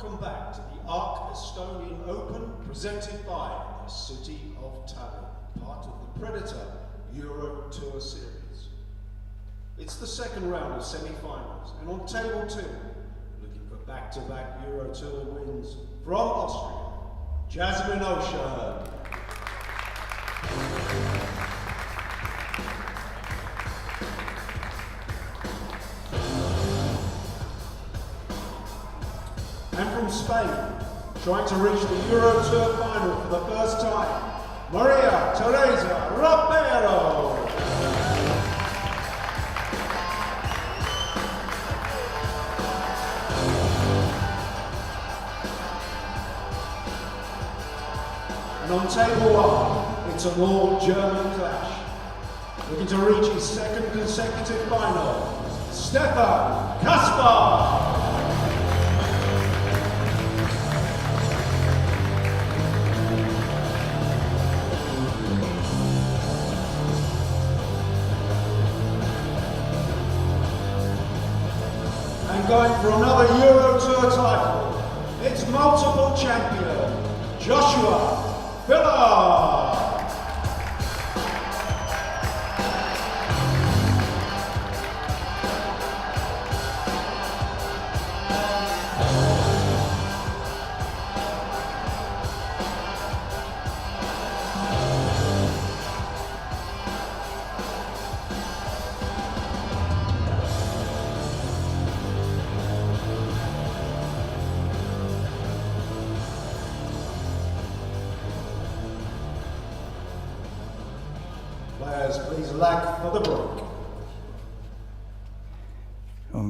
Welcome back to the ARC Estonian Open, presented by the City of Tallinn, part of the Predator Eurotour series. It's the second round of semi-finals, and on table 2, looking for back-to-back Eurotour wins from Austria, Jasmine Ouschan. And from Spain, trying to reach the Eurotour final for the first time, Maria Teresa Ropero. And on table 1, it's an all-German clash. Looking to reach his second consecutive final, Stefan Kaspar. Going for another Eurotour title, it's multiple champion, Joshua Villa. Players, please lack for the break.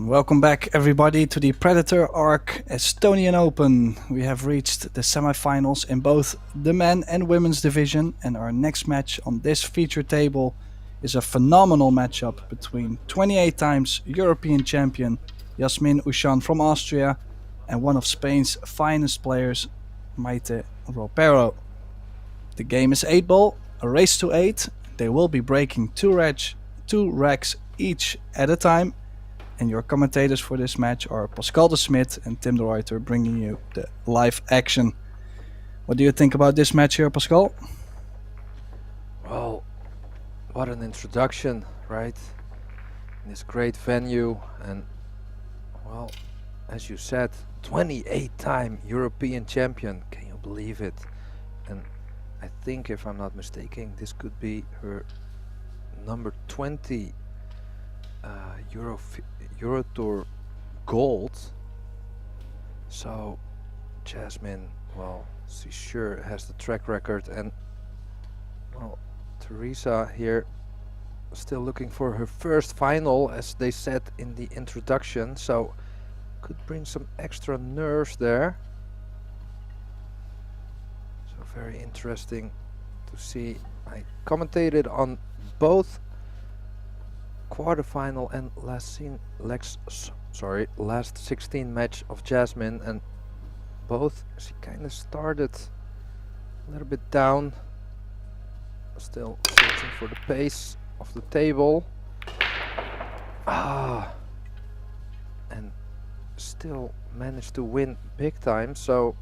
Welcome back everybody to the Predator ARC Estonian Open. We have reached the semi-finals in both the men and women's division, and our next match on this feature table is a phenomenal matchup between 28 times European champion Jasmine Ouschan from Austria and one of Spain's finest players, Maite Ropero. The game is 8-ball, a race to 8. They will be breaking two racks each at a time, and your commentators for this match are Pascal de Smit and Tim de Ruyter, bringing you the live action. What do you think about this match here, Pascal? Well, what an introduction, right? In this great venue, and well, as you said, 28-time European champion. Can you believe it? And I think, if I'm not mistaken, this could be her number 20 Eurotour gold. So Jasmine, well, she sure has the track record, and well, Teresa here still looking for her first final, as they said in the introduction, so could bring some extra nerves there. Very interesting to see. I commentated on both quarterfinal and last 16 match of Jasmine, and both she kind of started a little bit down, still searching for the pace of the table, and still managed to win big time. So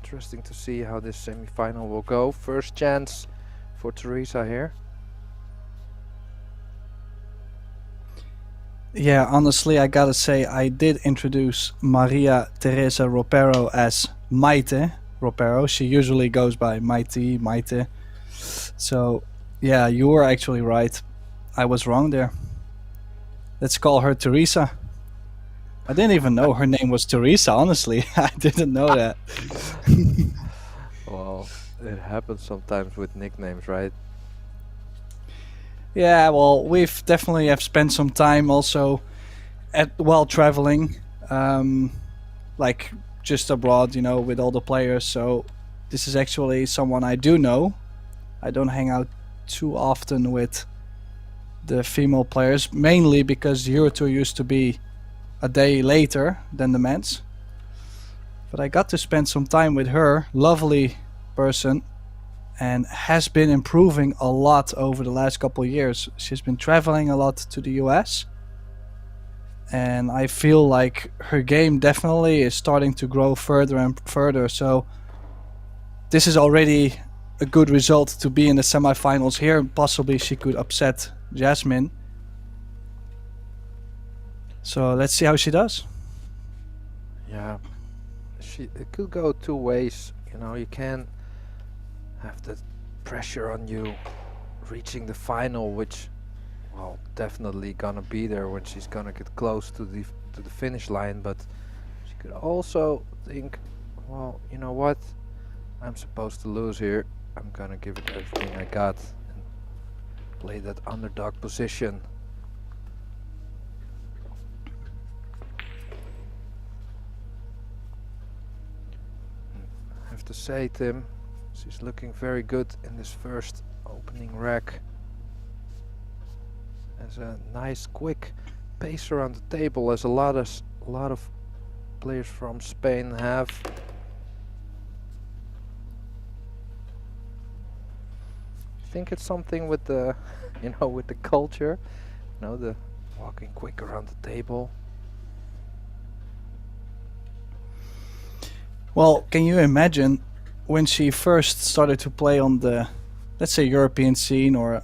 interesting to see how this semi-final will go. First chance for Teresa here. Yeah, honestly, I gotta say, I did introduce Maria Teresa Ropero as Maite Ropero. She usually goes by Maite. So, yeah, you were actually right. I was wrong there. Let's call her Teresa. I didn't even know her name was Teresa, honestly. I didn't know that. Well, it happens sometimes with nicknames, right? Yeah, well, we've definitely have spent some time also while traveling, like just abroad, you know, with all the players. So this is actually someone I do know. I don't hang out too often with the female players, mainly because Eurotour used to be a day later than the men's. But I got to spend some time with her, lovely person, and has been improving a lot over the last couple of years. She's been traveling a lot to the US, and I feel like her game definitely is starting to grow further and further. So this is already a good result to be in the semifinals here. Possibly she could upset Jasmine. So let's see how she does. Yeah, it could go two ways. You know, you can have the pressure on you reaching the final, which, well, definitely gonna be there when she's gonna get close to the finish line. But she could also think, well, you know what? I'm supposed to lose here. I'm gonna give it everything I got and play that underdog position. I have to say, Tim, she's looking very good in this first opening rack. Has a nice quick pace around the table, as a lot of players from Spain have. I think it's something with the, you know, with the culture, you know, the walking quick around the table. Well, can you imagine when she first started to play on the, let's say, European scene or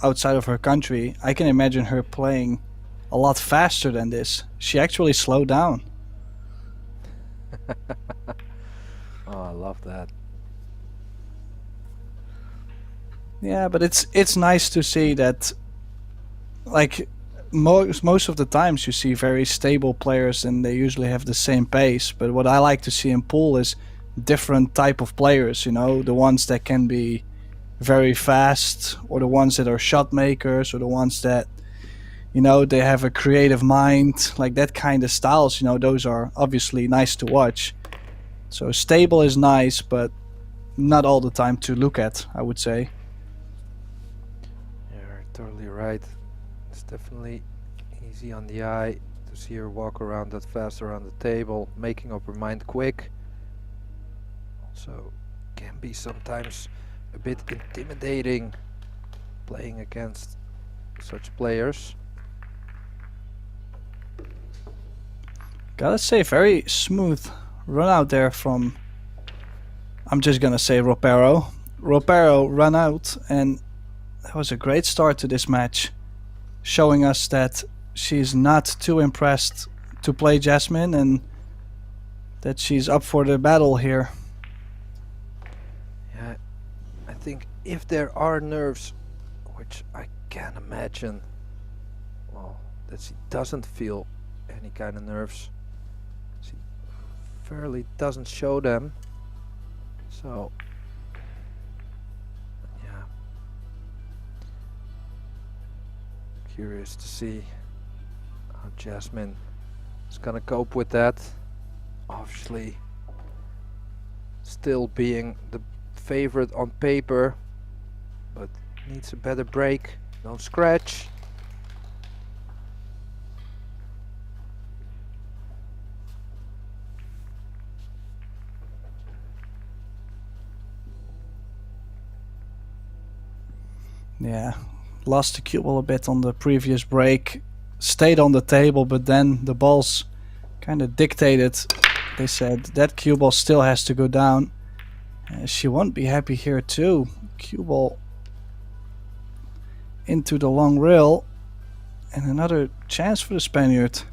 outside of her country? I can imagine her playing a lot faster than this. She actually slowed down. Oh, I love that. Yeah, but it's nice to see that, like, most of the times you see very stable players and they usually have the same pace. But what I like to see in pool is different type of players, you know, the ones that can be very fast, or the ones that are shot makers, or the ones that, you know, they have a creative mind, like that kind of styles. You know, those are obviously nice to watch. So stable is nice, but not all the time to look at, I would say. You're totally right. It's definitely easy on the eye to see her walk around that fast around the table, making up her mind quick. Also can be sometimes a bit intimidating playing against such players. Gotta say, very smooth run out there from, I'm just gonna say, Ropero. Ropero run out, and that was a great start to this match, showing us that she's not too impressed to play Jasmine and that she's up for the battle here. Yeah, I think if there are nerves, which I can imagine, well, that she doesn't feel any kind of nerves. She fairly doesn't show them. So, yeah. Curious to see how Jasmine is gonna cope with that. Obviously, still being the favorite on paper, but needs a better break. No scratch. Yeah, lost the cue ball a bit on the previous break, stayed on the table, but then the balls kind of dictated. They said that cue ball still has to go down. She won't be happy here too. Cue ball into the long rail, and another chance for the Spaniard.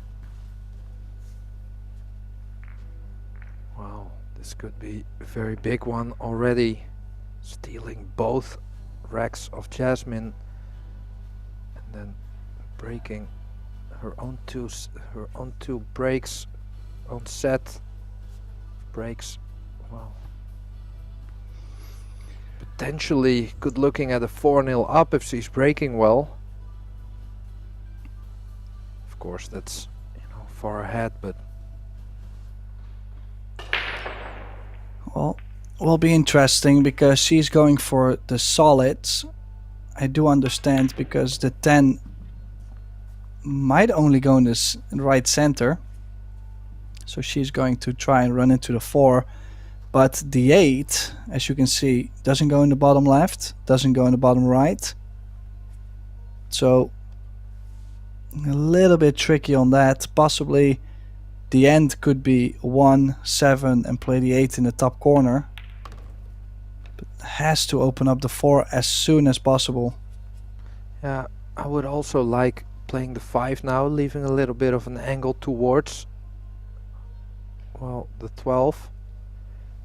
Wow, this could be a very big one already. Stealing both racks of Jasmine and then breaking her own two breaks, own set breaks. Wow. Potentially good looking at a 4-0 up if she's breaking well. Of course, that's, you know, far ahead, but Well, will be interesting because she's going for the solids. I do understand, because the 10 might only go in this right center. So she's going to try and run into the 4. But the 8, as you can see, doesn't go in the bottom left, doesn't go in the bottom right. So A little bit tricky on that. Possibly the end could be 1-7 and play the 8 in the top corner. But has to open up the 4 as soon as possible. Yeah, I would also like playing the 5 now, leaving a little bit of an angle towards, well, the 12.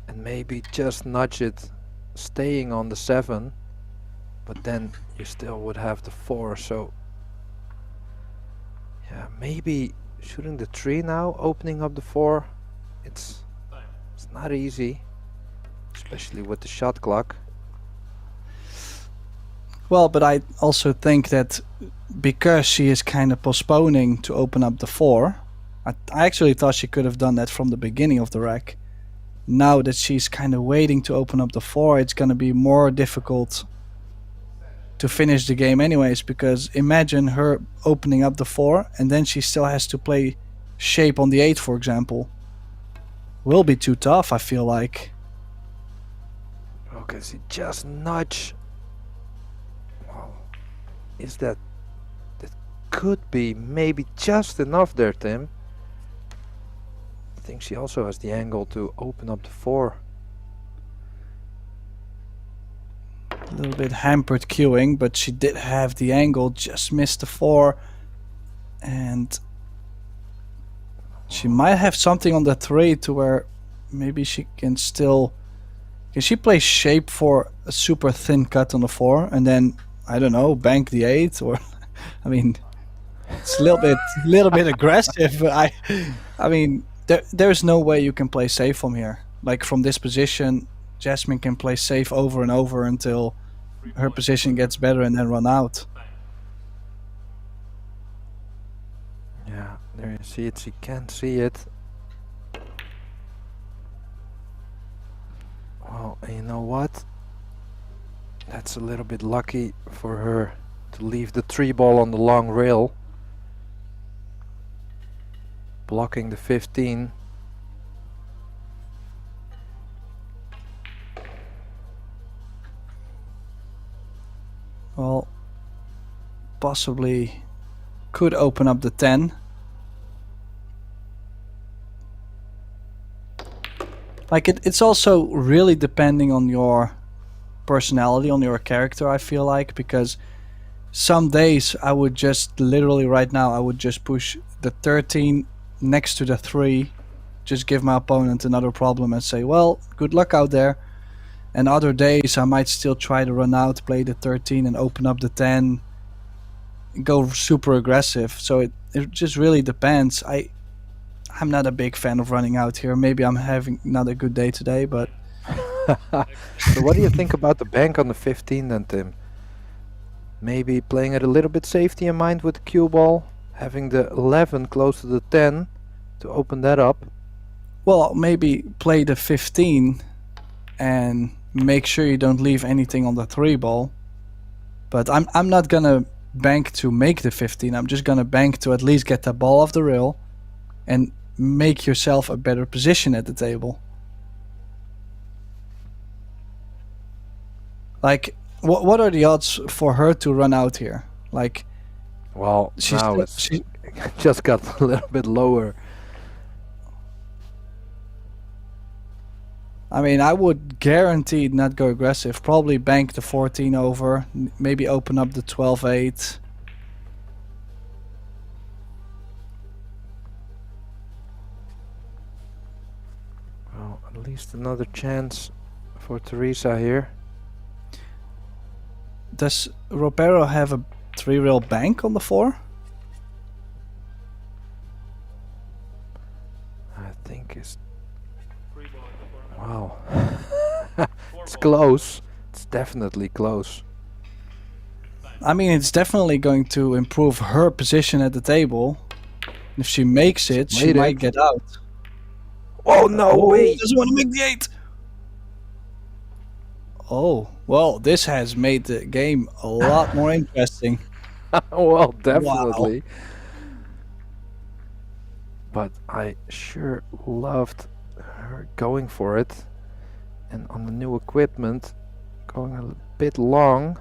And maybe just nudge it, staying on the 7. But then you still would have the 4, so... Yeah, maybe shooting the 3 now, opening up the 4. It's not easy, especially with the shot clock. Well, but I also think that because she is kind of postponing to open up the 4, I actually thought she could have done that from the beginning of the rack. Now that she's kind of waiting to open up the 4, it's going to be more difficult to finish the game anyways, because imagine her opening up the 4 and then she still has to play shape on the 8, for example. Will be too tough, I feel like. Okay, so just nudge. Wow. Is that could be maybe just enough there, Tim. I think she also has the angle to open up the 4. A little bit hampered queuing, but she did have the angle, just missed the 4. And she might have something on the 3 to where maybe she can still... Can she play shape for a super thin cut on the 4 and then, I don't know, bank the 8? Or, I mean, it's a little bit aggressive, but I mean, there's no way you can play safe from here. Like from this position, Jasmine can play safe over and over until her position gets better and then run out. Yeah, there you see it. She can't see it. Well, you know what? That's a little bit lucky for her to leave the 3 ball on the long rail, blocking the 15. Well, possibly could open up the 10. Like it's also really depending on your personality, on your character, I feel like, because some days I would just literally right now I would just push the 13 next to the 3, just give my opponent another problem and say, well, good luck out there. And other days I might still try to run out, play the 13 and open up the 10, go super aggressive. So it just really depends. I'm not a big fan of running out here. Maybe I'm having not a good day today, but... So what do you think about the bank on the 15 then, Tim? Maybe playing it a little bit safety in mind with the cue ball, having the 11 close to the 10 to open that up. Well, maybe play the 15 and make sure you don't leave anything on the 3 ball. But I'm not gonna bank to make the 15. I'm just gonna bank to at least get the ball off the rail and make yourself a better position at the table. Like, what are the odds for her to run out here? Like, well, now it's just got a little bit lower. I mean, I would guarantee not go aggressive. Probably bank the 14 over, maybe open up the 12-8. Well, at least another chance for Teresa here. Does Ropero have a 3-rail bank on the 4? I think it's... Wow. It's close. It's definitely close. I mean, it's definitely going to improve her position at the table. If she makes it, she might get out. Oh, no way! Doesn't want to make the 8! Oh, well, this has made the game a lot more interesting. Well, definitely. Wow. But I sure loved her going for it. And on the new equipment, going a bit long.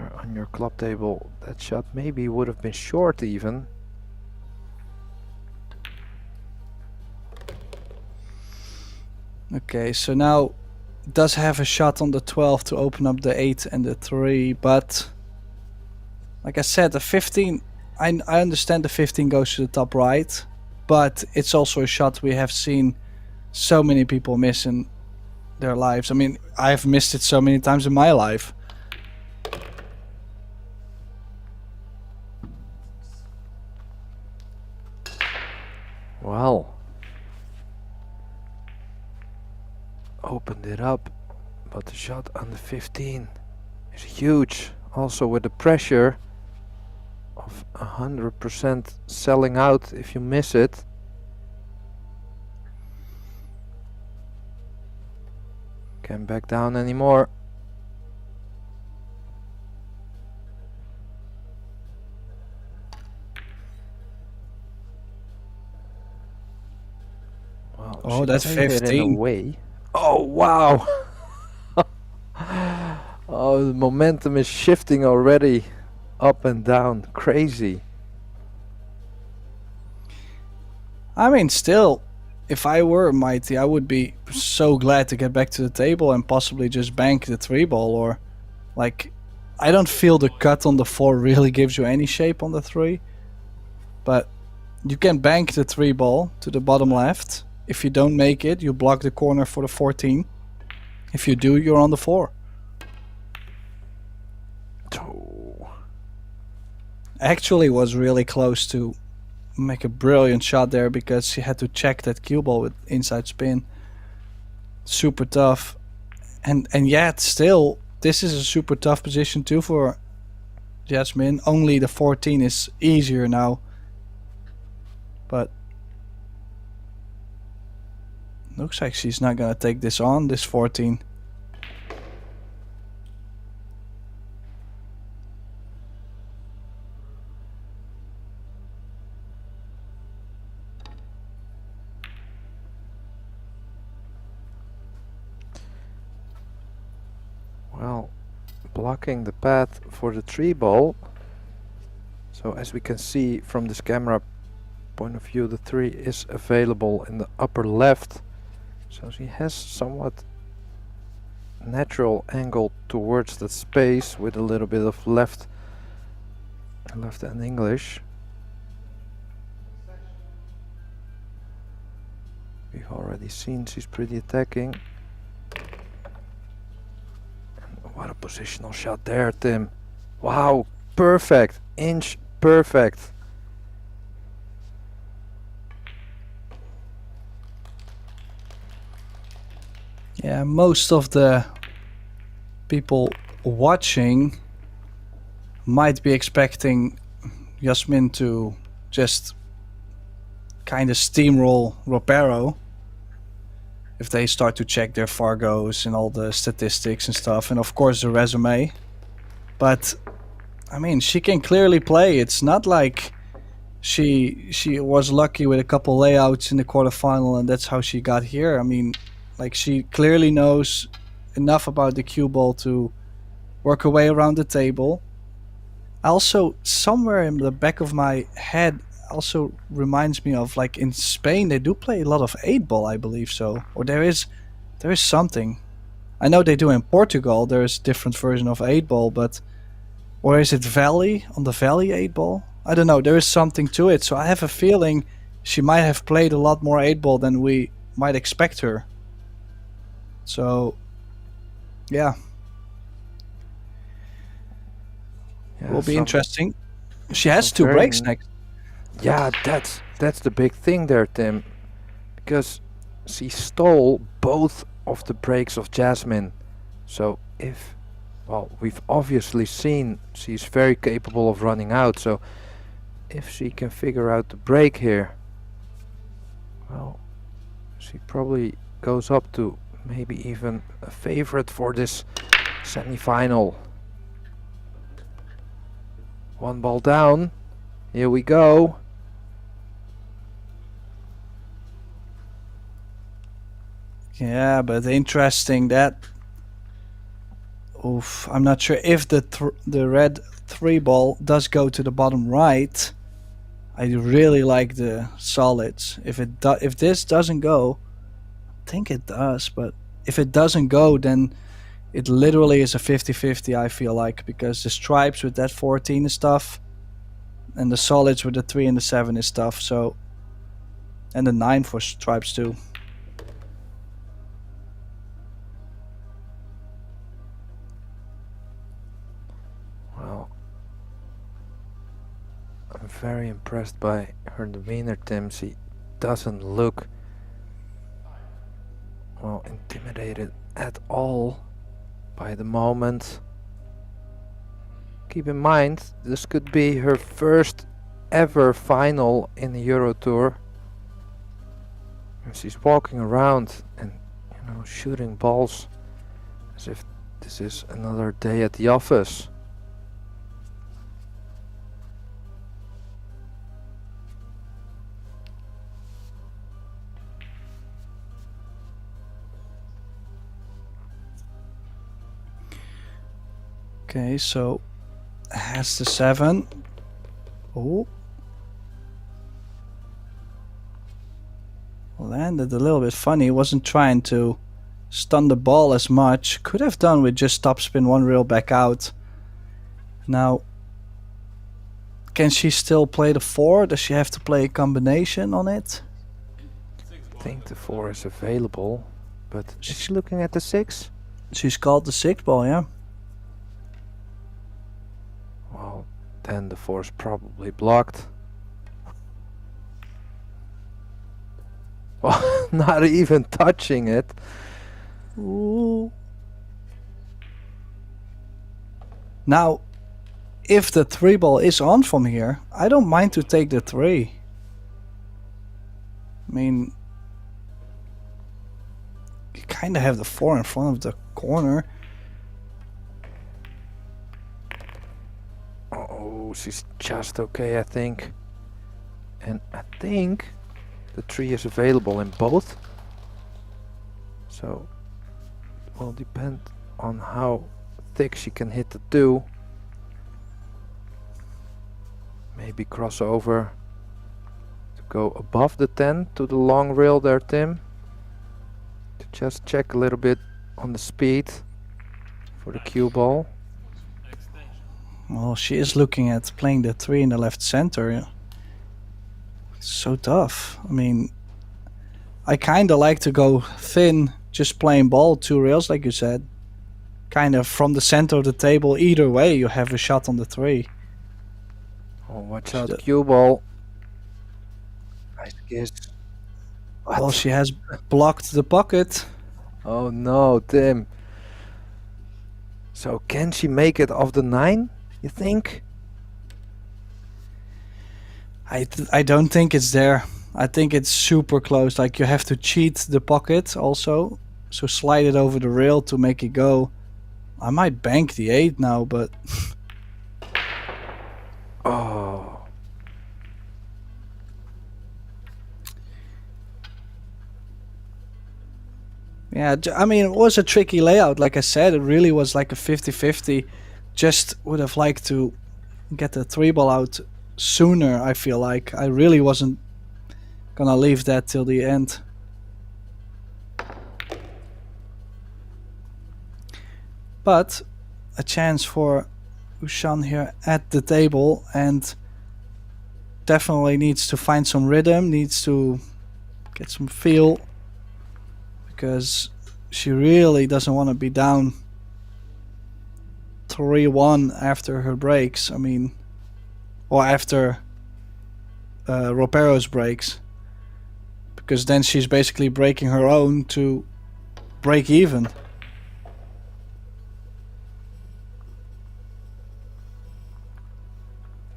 Where on your club table that shot maybe would have been short even. Okay, so now does have a shot on the 12 to open up the 8 and the 3, but like I said, the 15, I understand the 15 goes to the top right, but it's also a shot we have seen so many people miss in their lives. I mean, I've missed it so many times in my life. Well, opened it up, but the shot on the 15 is huge. Also with the pressure of 100% selling out if you miss it. Can't back down anymore. Well, Oh, she that's played it in a 15. way. Oh wow! Oh, the momentum is shifting already, up and down, crazy. I mean, still, if I were Mighty, I would be so glad to get back to the table and possibly just bank the 3 ball, or like, I don't feel the cut on the 4 really gives you any shape on the 3, but you can bank the 3 ball to the bottom left. If you don't make it, you block the corner for the 14. If you do, you're on the 4. Actually was really close to make a brilliant shot there because he had to check that cue ball with inside spin. Super tough. And yet still, this is a super tough position too for Jasmine. Only the 14 is easier now. But looks like she's not gonna take this on, this 14. Well, blocking the path for the 3 ball. So as we can see from this camera point of view, the 3 is available in the upper left. So she has somewhat natural angle towards that space with a little bit of left and English. We've already seen she's pretty attacking. And what a positional shot there, Tim. Wow, perfect, inch perfect. Yeah, most of the people watching might be expecting Jasmine to just kind of steamroll Ropero if they start to check their Fargos and all the statistics and stuff, and of course the resume. But I mean, she can clearly play. It's not like she was lucky with a couple layouts in the quarterfinal and that's how she got here. I mean, like, she clearly knows enough about the cue ball to work her way around the table. Also, somewhere in the back of my head also reminds me of, like, in Spain they do play a lot of 8 ball, I believe so. Or there is something. I know they do in Portugal, there is a different version of 8 ball, but or is it Valley, on the Valley 8 ball? I don't know, there is something to it. So I have a feeling she might have played a lot more 8 ball than we might expect her. So, yeah. Will be interesting. She has 2 breaks next. Yeah, that's the big thing there, Tim. Because she stole both of the breaks of Jasmine. So if, well, we've obviously seen she's very capable of running out. So if she can figure out the break here, well, she probably goes up to maybe even a favorite for this semi-final. 1 ball down. Here we go. Yeah, but interesting that Oof, I'm not sure if the red 3 ball does go to the bottom right. I really like the solids. If this doesn't go, I think it does, but if it doesn't go, then it literally is a 50-50, I feel like, because the stripes with that 14 is tough, and the solids with the 3 and the 7 is tough, so... And the 9 for stripes too. Well, I'm very impressed by her demeanor, Tim. She doesn't look, well, intimidated at all by the moment. Keep in mind, this could be her first ever final in the Eurotour. And she's walking around and, you know, shooting balls as if this is another day at the office. Okay, so has the 7. Oh. Landed a little bit funny. Wasn't trying to stun the ball as much. Could have done with just topspin 1 reel back out. Now, can she still play the 4? Does she have to play a combination on it? I think the 4 is available, but is she looking at the 6? She's called the 6 ball, yeah. Well, then the 4 is probably blocked. Well, not even touching it. Ooh. Now, if the 3 ball is on from here, I don't mind to take the 3. I mean, you kind of have the 4 in front of the corner. Oh, she's just okay, I think. And I think the 3 is available in both. So it will depend on how thick she can hit the 2. Maybe cross over to go above the 10 to the long rail there, Tim. To just check a little bit on the speed for the cue ball. Well, she is looking at playing the 3 in the left center. Yeah. It's so tough. I mean, I kind of like to go thin, just playing ball 2 rails, like you said. Kind of from the center of the table. Either way, you have a shot on the 3. Oh, watch out, cue ball. Nice kiss. Well, she has blocked the pocket. Oh no, Tim. So can she make it off the 9, you think? I don't think it's there. I think it's super close. Like, you have to cheat the pocket also. So slide it over the rail to make it go. I might bank the 8 now, but... Oh. Yeah, I mean, it was a tricky layout. Like I said, it really was like a 50-50. Just would have liked to get the 3 ball out sooner, I feel like. I really wasn't gonna leave that till the end. But a chance for Ouschan here at the table, and definitely needs to find some rhythm, needs to get some feel, because she really doesn't want to be down 3-1 after her breaks. I mean, or after Ropero's breaks, because then she's basically breaking her own to break even.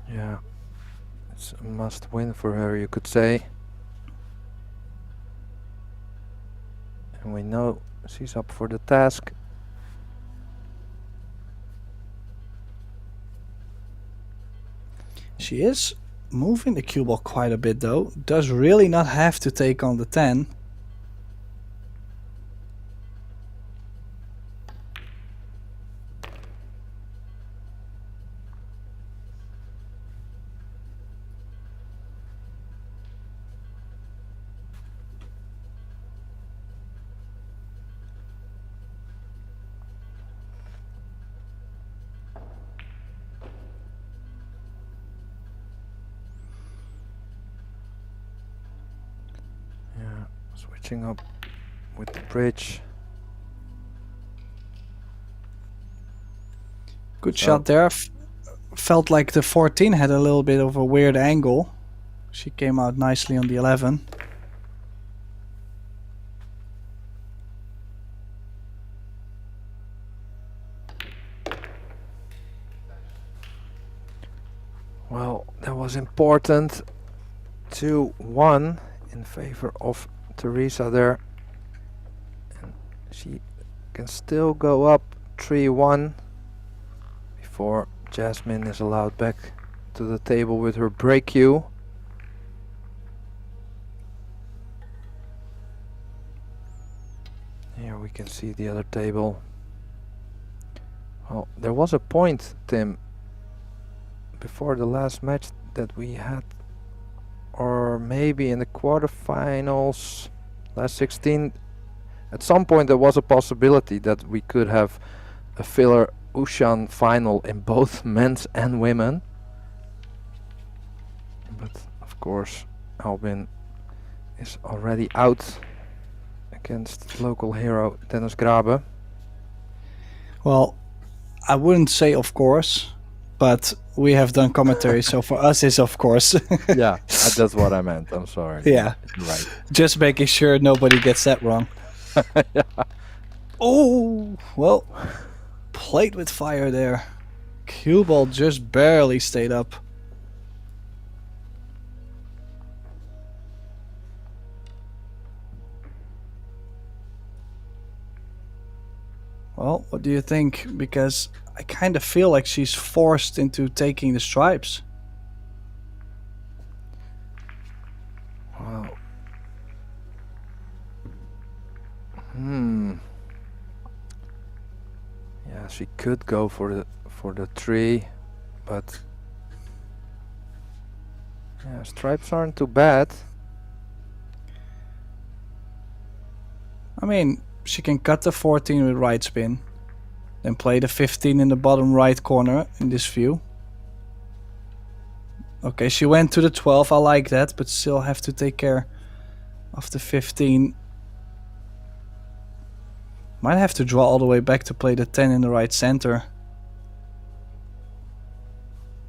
Yeah, it's a must win for her, you could say. And we know she's up for the task. She is moving the cue ball quite a bit though. Does really not have to take on the 10. Switching up with the bridge. Good shot there. Felt like the 14 had a little bit of a weird angle. She came out nicely on the 11. Well, that was important. 2-1 in favor of Teresa there. And she can still go up 3-1 before Jasmine is allowed back to the table with her break cue. Here we can see the other table. Well, there was a point, Tim, before the last match that we had, or maybe in the quarterfinals, last 16, at some point there was a possibility that we could have a filler Ouschan final in both men's and women. But of course Albin is already out against local hero Dennis Grabe. Well, I wouldn't say of course, but we have done commentary, so for us it's of course. Yeah, that's what I meant. I'm sorry. Yeah, you're right. Just making sure nobody gets that wrong. Yeah. Oh, well, played with fire there. Cue ball just barely stayed up. Well, what do you think? Because I kind of feel like she's forced into taking the stripes. Wow. Yeah, she could go for the 3, but yeah, stripes aren't too bad. I mean, she can cut the 14 with right spin, then play the 15 in the bottom right corner in this view. Okay, she went to the 12, I like that, but still have to take care of the 15. Might have to draw all the way back to play the 10 in the right center.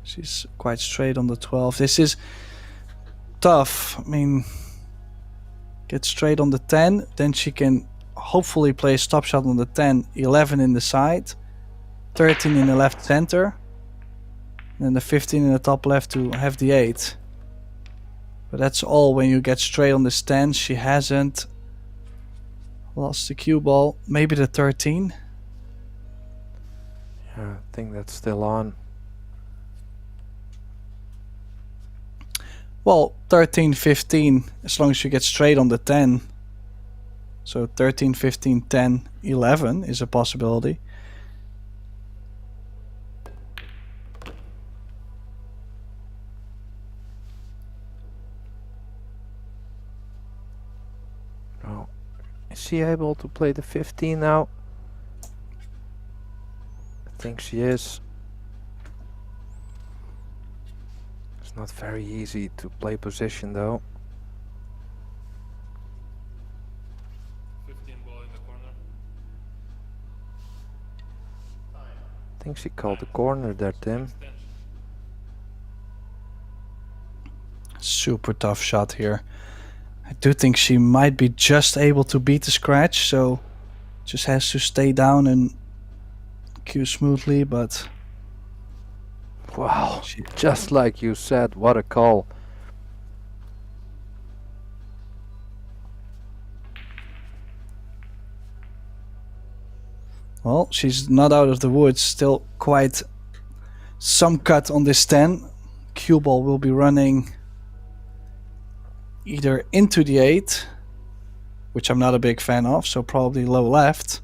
She's quite straight on the 12. This is tough. I mean, get straight on the 10, then she can hopefully play a stop shot on the 10, 11 in the side, 13 in the left center, and then the 15 in the top left to have the 8. But that's all when you get straight on the stand. She hasn't lost the cue ball. Maybe the 13. Yeah, I think that's still on. Well, 13, 15, as long as you get straight on the 10. So 13, 15, 10, 11 is a possibility. Oh, is she able to play the 15 now? I think she is. It's not very easy to play position though. 15 ball in the corner. I think she called the corner there, Tim. Super tough shot here. I do think she might be just able to beat the scratch, so just has to stay down and cue smoothly, but Wow, just like you said, what a call. well, she's not out of the woods. Still quite some cut on this 10. Cue ball will be running either into the 8, which I'm not a big fan of, so probably low left.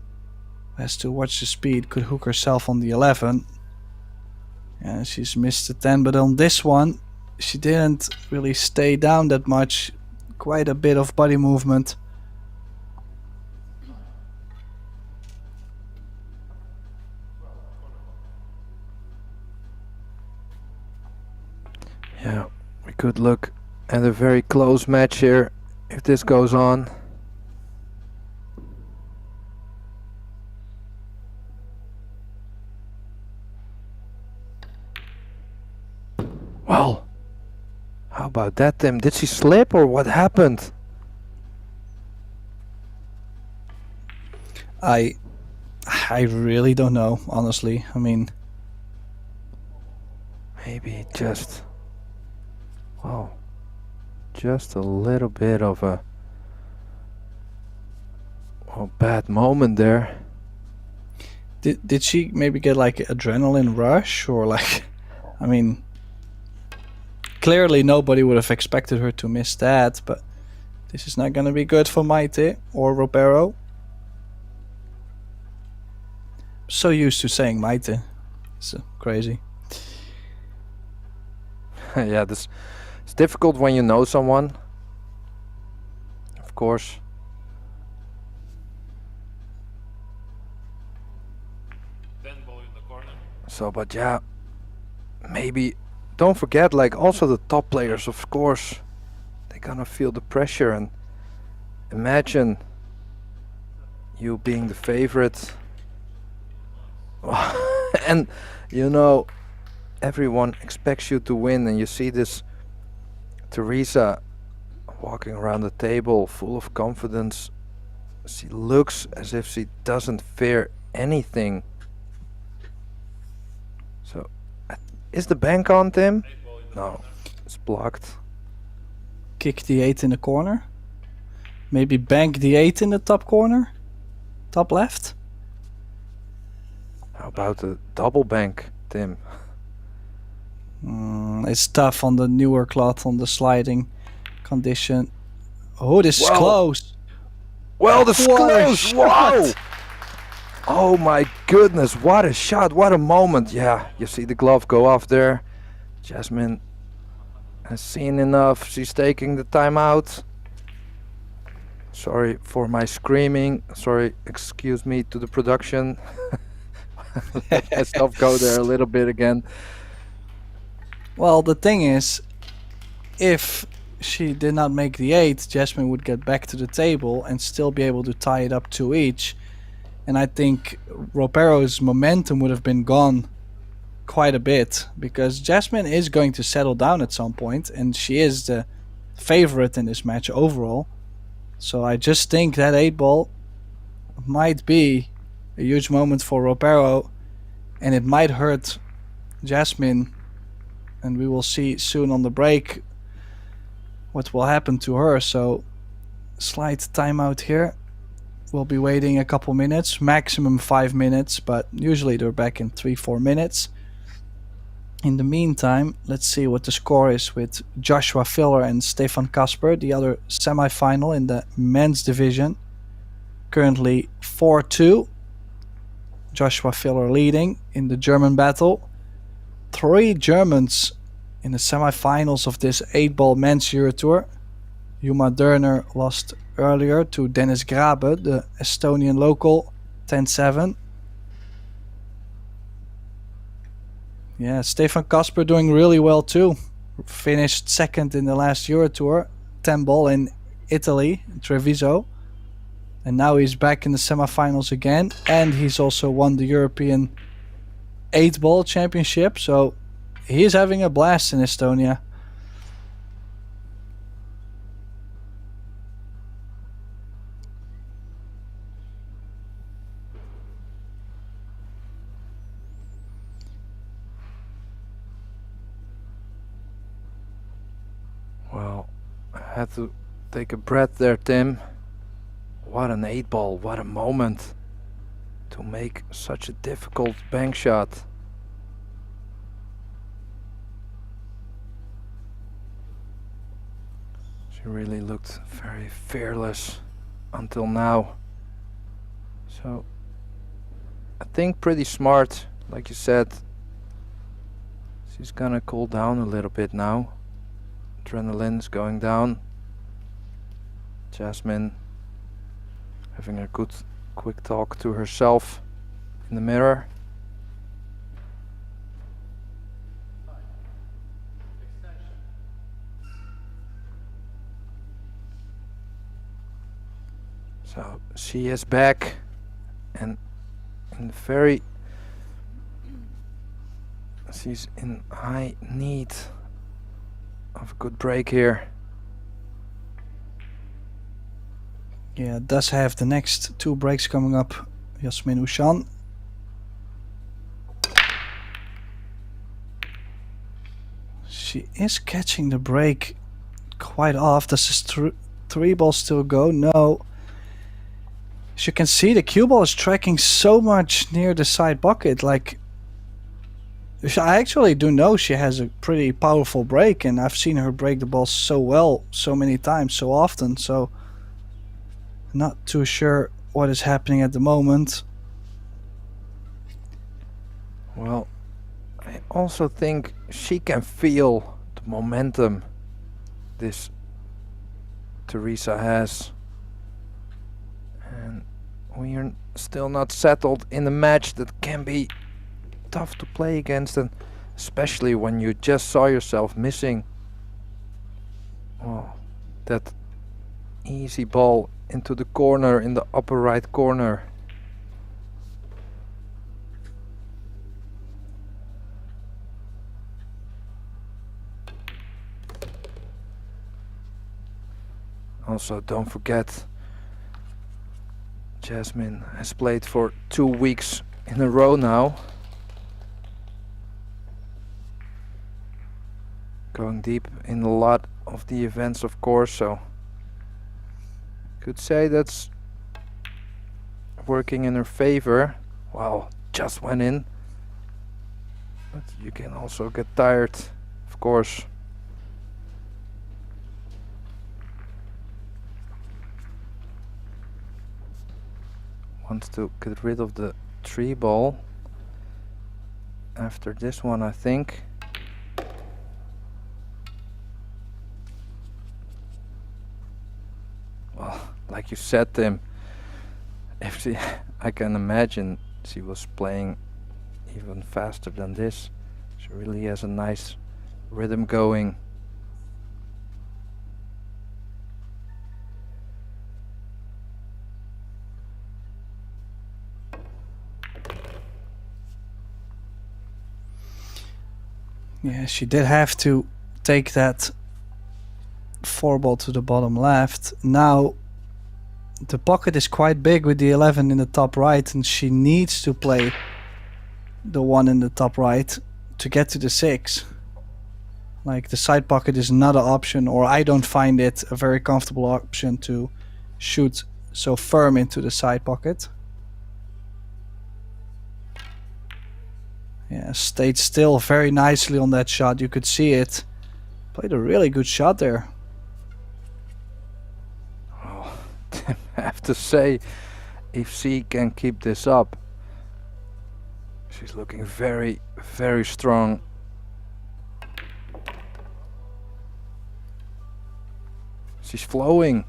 Has to watch the speed, could hook herself on the 11. Yeah, she's missed the 10, but on this one, she didn't really stay down that much. Quite a bit of body movement. Yeah, we could look at a very close match here if this goes on. about that, Tim? Did she slip or what happened? I really don't know, honestly. I mean, maybe just, well, just a little bit of a bad moment there. did she maybe get like adrenaline rush or like, I mean, clearly nobody would have expected her to miss that, but this is not going to be good for Maite or Ropero. So used to saying Maite. It's crazy. Yeah, it's difficult when you know someone, of course. So, but yeah, maybe don't forget, like, also the top players, of course, they're gonna feel the pressure. And imagine you being the favorite and you know everyone expects you to win, and you see this Teresa walking around the table full of confidence. She looks as if she doesn't fear anything. So, is the bank on, Tim? No, it's blocked. Kick the 8 in the corner. Maybe bank the 8 in the top corner. Top left. How about the double bank, Tim? It's tough on the newer cloth, on the sliding condition. Oh, this is close. Well, this is close. Wow. Oh my goodness, what a shot, what a moment. Yeah, you see the glove go off there. Jasmine has seen enough. She's taking the time out. Sorry for my screaming. Sorry, excuse me to the production. Let myself go there a little bit again. Well, the thing is, if she did not make the 8, Jasmine would get back to the table and still be able to tie it up 2 each. And I think Ropero's momentum would have been gone quite a bit, because Jasmine is going to settle down at some point, and she is the favorite in this match overall. So I just think that 8 ball might be a huge moment for Ropero, and it might hurt Jasmine, and we will see soon on the break what will happen to her. So slight timeout here. We'll be waiting a couple minutes, maximum 5 minutes, but usually they're back in 3-4 minutes. In the meantime, let's see what the score is with Joshua Filler and Stefan Kasper, the other semi-final in the men's division. Currently 4-2. Joshua Filler leading in the German battle. 3 Germans in the semi-finals of this 8-ball men's Eurotour. Juma Dörner lost earlier to Dennis Grabe, the Estonian local, 10-7. Yeah, Stefan Kasper doing really well too. Finished second in the last Eurotour, 10-ball in Italy, Treviso. And now he's back in the semifinals again. And he's also won the European 8-ball championship. So he's having a blast in Estonia. Well, I had to take a breath there, Tim. What an 8-ball, what a moment to make such a difficult bank shot. She really looked very fearless until now. So I think pretty smart, like you said. She's gonna cool down a little bit now. Adrenaline's going down. Jasmine having a good quick talk to herself in the mirror. So she is back and she's in high need of a good break here. Yeah, does have the next 2 breaks coming up. Yasmin Ouschan. She is catching the break quite off. Does this 3 ball still go? No. As you can see, the cue ball is tracking so much near the side pocket. Like, I actually do know she has a pretty powerful break, and I've seen her break the ball so well, so many times, so often. So, not too sure what is happening at the moment. Well, I also think she can feel the momentum this Teresa has. And we are still not settled in a match that can be tough to play against, and especially when you just saw yourself missing that easy ball into the corner, in the upper right corner. Also, don't forget, Jasmine has played for 2 weeks in a row now. Going deep in a lot of the events, of course, so could say that's working in her favor. Well, just went in. But you can also get tired, of course. Wants to get rid of the 3 ball after this one, I think. Well, like you said, Tim, if she, I can imagine she was playing even faster than this. She really has a nice rhythm going. Yeah, she did have to take that 4 ball to the bottom left. Now the pocket is quite big with the 11 in the top right, and she needs to play the 1 in the top right to get to the 6. Like, the side pocket is not an option, or I don't find it a very comfortable option to shoot so firm into the side pocket. Yeah, stayed still very nicely on that shot. You could see it. Played a really good shot there. Oh, I have to say, if she can keep this up, she's looking very, very strong. She's flowing.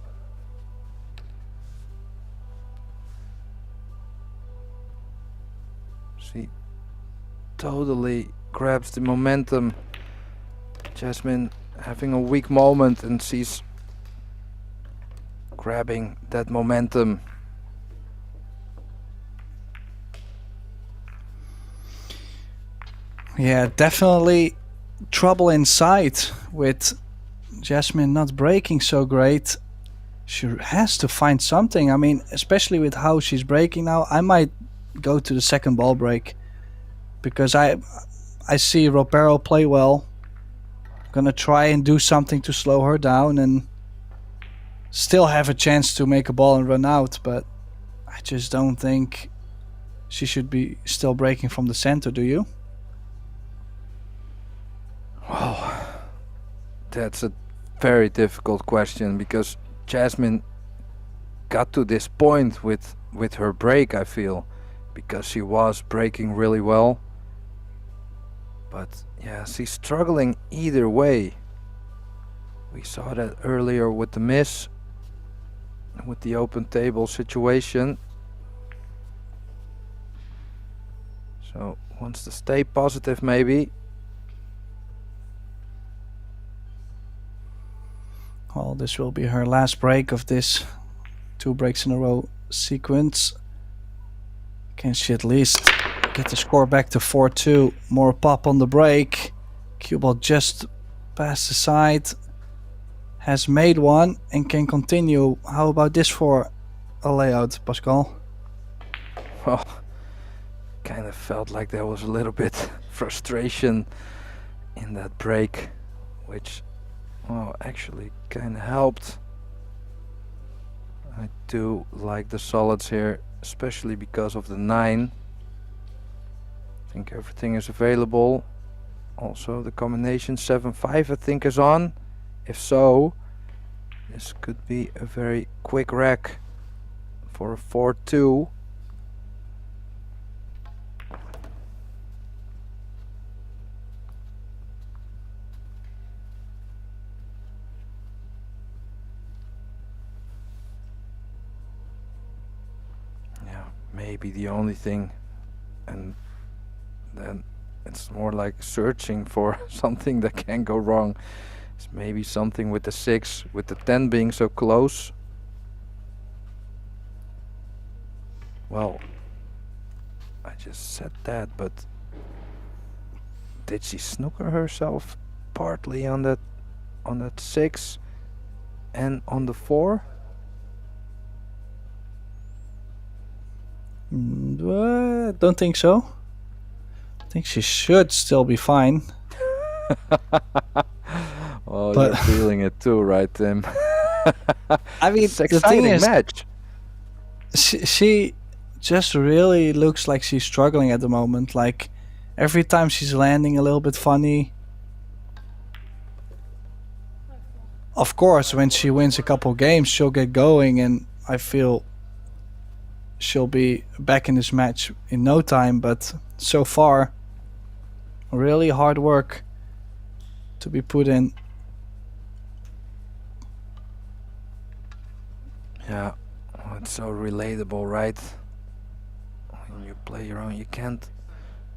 She totally grabs the momentum. Jasmine having a weak moment, and she's grabbing that momentum. Yeah, definitely trouble inside with Jasmine not breaking so great. She has to find something. I mean, especially with how she's breaking now, I might go to the second ball break, because I see Ropero play well. Gonna try and do something to slow her down and still have a chance to make a ball and run out, but I just don't think she should be still breaking from the center, do you? Well, that's a very difficult question, because Jasmine got to this point with her break, I feel, because she was breaking really well. But yeah, she's struggling either way. We saw that earlier with the miss, with the open table situation. So wants to stay positive maybe. Well, this will be her last break of this 2 breaks in a row sequence. Can she at least get the score back to 4-2? More pop on the break. Cue ball just Past the side. Has made one and can continue. How about this for a layout, Pascal? Well, kind of felt like there was a little bit frustration in that break, which, well, actually kind of helped. I do like the solids here, especially because of the 9. I think everything is available. Also, the combination 7-5 I think is on. If so, this could be a very quick rack for a 4-2. Yeah, maybe the only thing, and then it's more like searching for something that can go wrong. It's maybe something with the 6, with the 10 being so close. Well, I just said that, but did she snooker herself partly on that 6 and on the 4? Don't think so. I think she should still be fine. Oh, But you're feeling it too, right, Tim? I mean, It's an the thing exciting is, match. she just really looks like she's struggling at the moment. Like every time she's landing a little bit funny. Of course, when she wins a couple games, she'll get going, and I feel she'll be back in this match in no time. But so far, really hard work to be put in. Yeah, oh, it's so relatable, right? When you play your own, you can't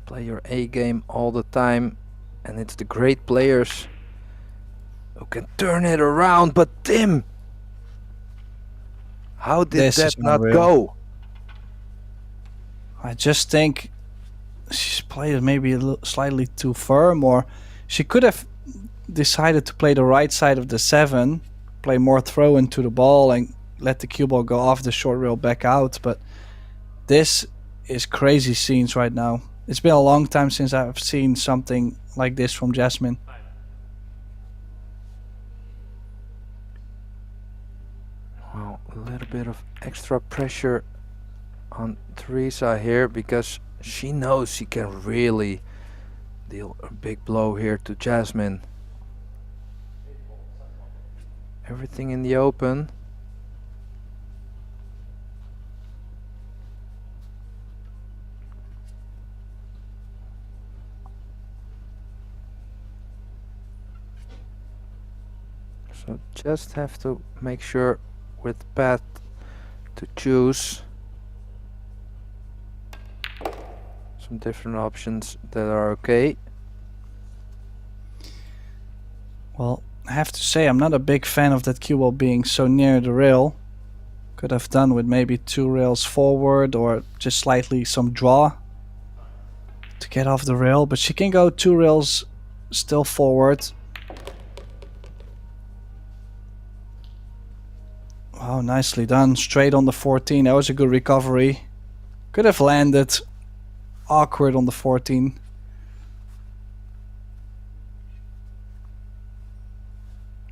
play your A game all the time, and it's the great players who can turn it around. But Tim, how did This that is not unreal. go? I just think she's played it maybe a little, slightly too firm, or she could have decided to play the right side of the 7, play more throw into the ball and let the cue ball go off the short rail back out. But this is crazy scenes right now. It's been a long time since I've seen something like this from Jasmine. Well, a little bit of extra pressure on Teresa here, because she knows she can really deal a big blow here to Jasmine. Everything in the open. So just have to make sure with path to choose some different options that are okay. Well, I have to say I'm not a big fan of that cue ball being so near the rail. Could have done with maybe 2 rails forward or just slightly some draw to get off the rail, but she can go 2 rails still forward. Wow, nicely done. Straight on the 14. That was a good recovery. Could have landed awkward on the 14.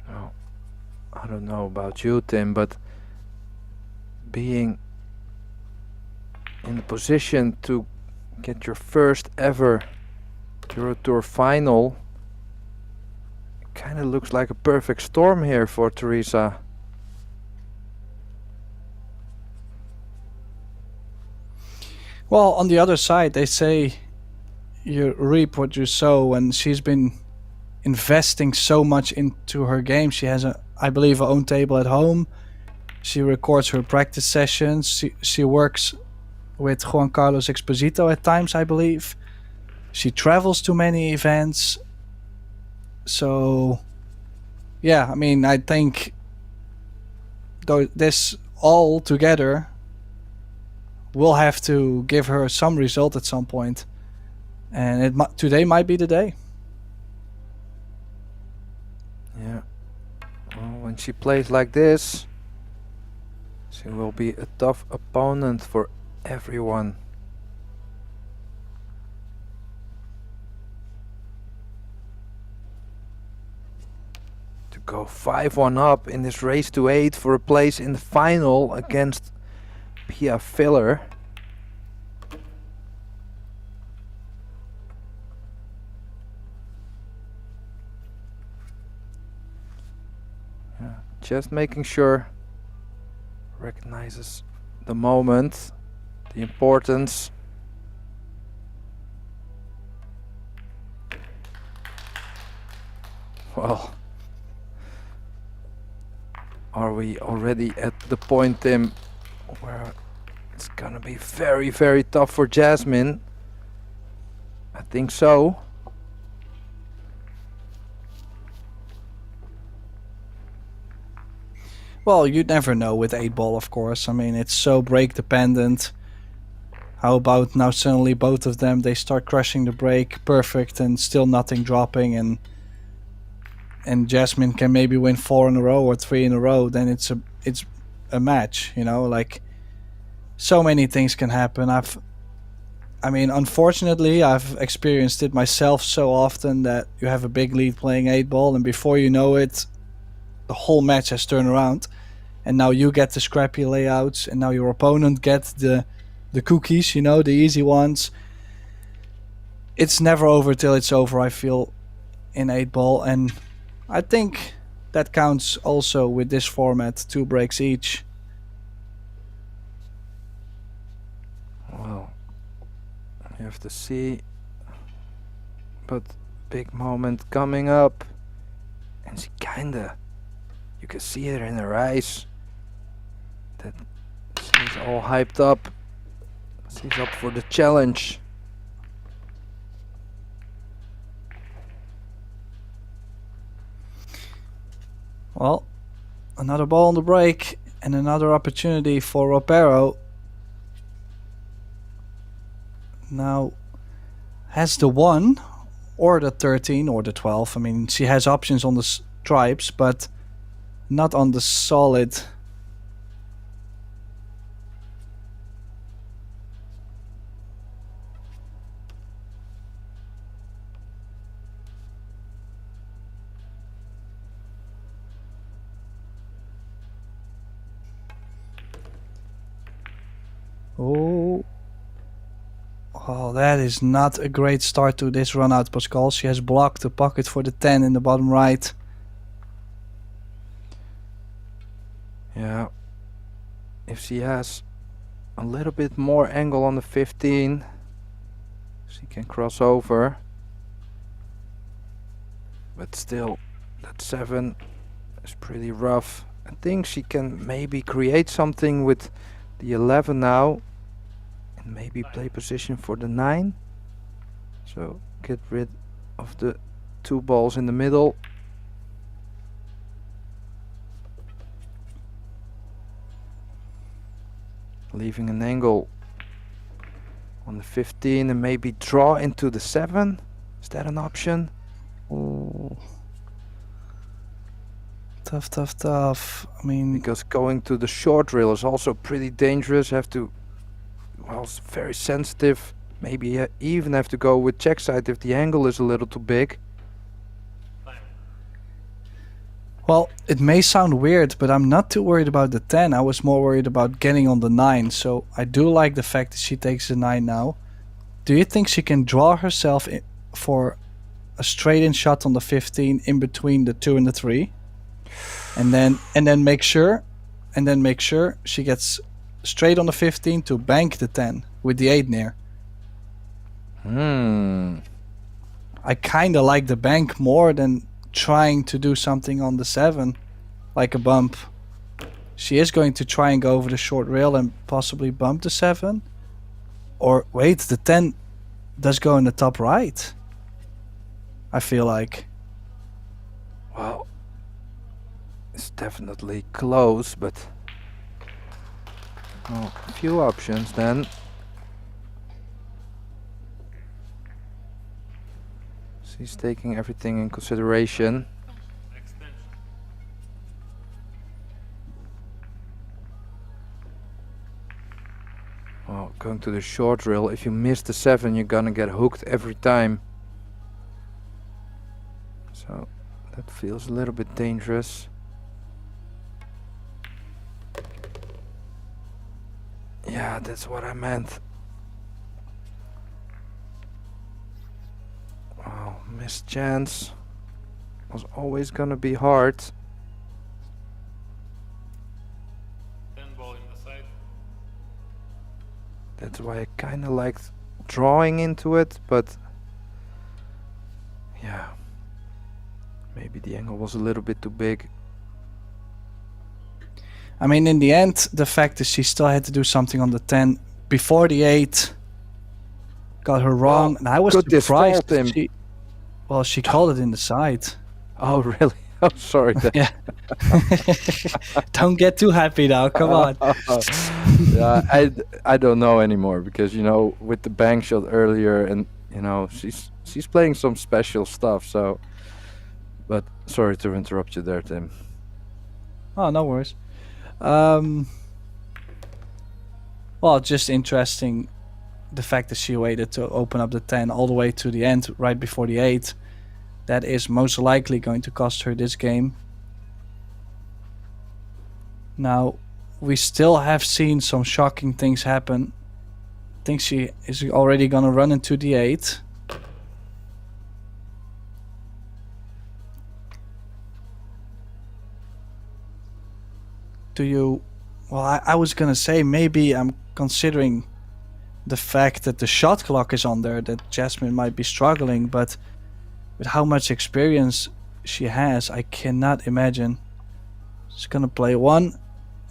Oh, I don't know about you, Tim, but being in the position to get your first ever Eurotour final kind of looks like a perfect storm here for Teresa. Well, on the other side, they say you reap what you sow, and she's been investing so much into her game. She has, I believe, her own table at home. She records her practice sessions. She works with Juan Carlos Exposito at times, I believe. She travels to many events. So, yeah, I mean, I think this all together will have to give her some result at some point. And today might be the day. Yeah. Well, when she plays like this, she will be a tough opponent for everyone. To go 5-1 up in this race to 8 for a place in the final against Pia Filler. Just making sure, recognizes the moment, the importance. Well, are we already at the point, Tim, where it's gonna be very, very tough for Jasmine? I think so. Well, you never know with 8-ball, of course. I mean, it's so break dependent. How about now suddenly both of them, they start crushing the break perfect and still nothing dropping, and Jasmine can maybe win 4 in a row or 3 in a row, then it's a match, you know, like so many things can happen. I mean, unfortunately, I've experienced it myself so often that you have a big lead playing 8-ball and before you know it, the whole match has turned around and now you get the scrappy layouts and now your opponent gets the cookies, you know, the easy ones. It's never over till it's over, I feel, in 8-ball, and I think that counts also with this format, 2 breaks each. Well, you have to see, but big moment coming up, and she kinda, you can see it in her eyes that she's all hyped up. She's up for the challenge. Well, another ball on the break and another opportunity for Ropero. Now has the 1 or the 13 or the 12. I mean, she has options on the stripes, but not on the solid. Oh, that is not a great start to this run out, Pascal. She has blocked the pocket for the 10 in the bottom right. Yeah, if she has a little bit more angle on the 15, she can cross over. But still, that 7 is pretty rough. I think she can maybe create something with the 11 now. And maybe play position for the 9. So get rid of the 2 balls in the middle. Leaving an angle on the 15 and maybe draw into the 7. Is that an option? Oh. Tough, tough, tough. I mean, because going to the short rail is also pretty dangerous. Have to, well, it's very sensitive. Maybe even have to go with check side if the angle is a little too big. Well, it may sound weird, but I'm not too worried about the 10. I was more worried about getting on the 9. So I do like the fact that she takes the 9 now. Do you think she can draw herself for a straight-in shot on the 15 in between the 2 and the 3? And then make sure she gets straight on the 15 to bank the 10 with the 8 near. I kind of like the bank more than trying to do something on the 7, like a bump. She is going to try and go over the short rail and possibly bump the 7. Or wait, the 10 does go in the top right, I feel like. Well, it's definitely close, but well, a few options then. She's taking everything in consideration. Well, going to the short rail, if you miss the 7, you're gonna get hooked every time. So that feels a little bit dangerous. Yeah, that's what I meant. Wow, missed chance. Was always gonna be hard. 10 ball in the side. That's why I kinda liked drawing into it, but yeah, maybe the angle was a little bit too big. I mean, in the end, the fact is she still had to do something on the 10 before the 8. Got her wrong, and I was could this surprised. fault him? She called it in the side. Oh, really? Oh, sorry. Yeah. Don't get too happy now. Come on. Yeah, I don't know anymore because you know with the bank shot earlier, and you know she's playing some special stuff. So, but sorry to interrupt you there, Tim. Oh, no worries. Well, just interesting the fact that she waited to open up the 10 all the way to the end, right before the 8. That is most likely going to cost her this game. Now, we still have seen some shocking things happen. I think she is already gonna run into the 8. Do you... Well, I was gonna say maybe I'm considering the fact that the shot clock is on there, that Jasmine might be struggling, but with how much experience she has, I cannot imagine. She's gonna play 1,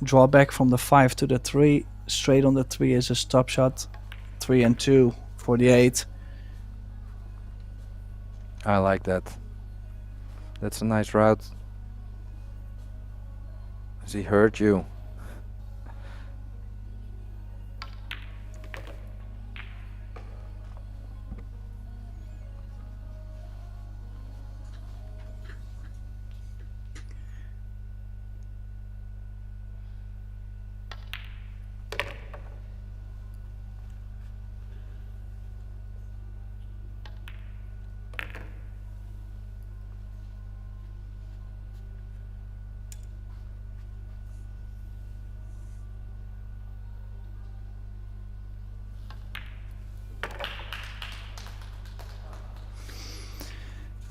draw back from the 5 to the 3, straight on the 3 is a stop shot, 3 and 2 for the 8. I like that. That's a nice route. Has he hurt you?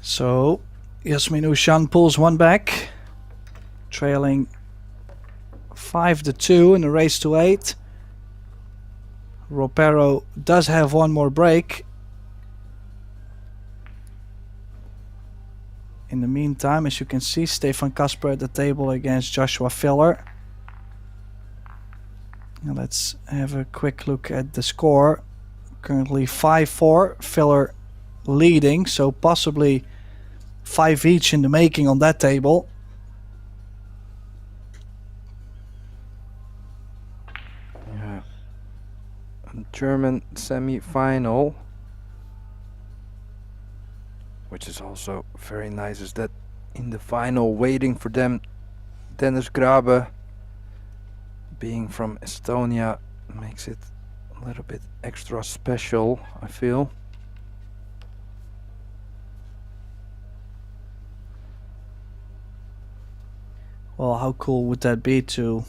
So, Yasmin Ouschan pulls 1 back, trailing 5-2 in the race to 8. Ropero does have 1 more break. In the meantime, as you can see, Stefan Kasper at the table against Joshua Filler. Now let's have a quick look at the score. Currently 5-4, Filler leading, so possibly 5 each in the making on that table. Yeah. A German semi-final, which is also very nice, is that in the final waiting for them, Dennis Grabe, being from Estonia, makes it a little bit extra special, I feel. Well, how cool would that be to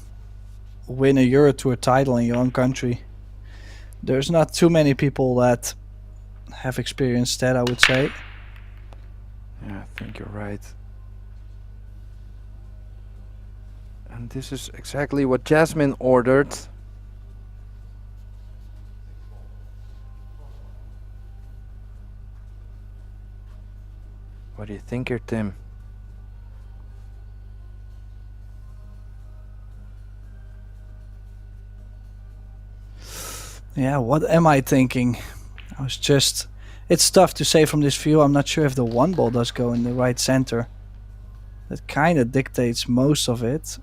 win a Eurotour title in your own country? There's not too many people that have experienced that, I would say. Yeah, I think you're right. And this is exactly what Jasmine ordered. What do you think here, Tim? Yeah, what am I thinking? I was just... It's tough to say from this view. I'm not sure if the 1 ball does go in the right center. That kind of dictates most of it.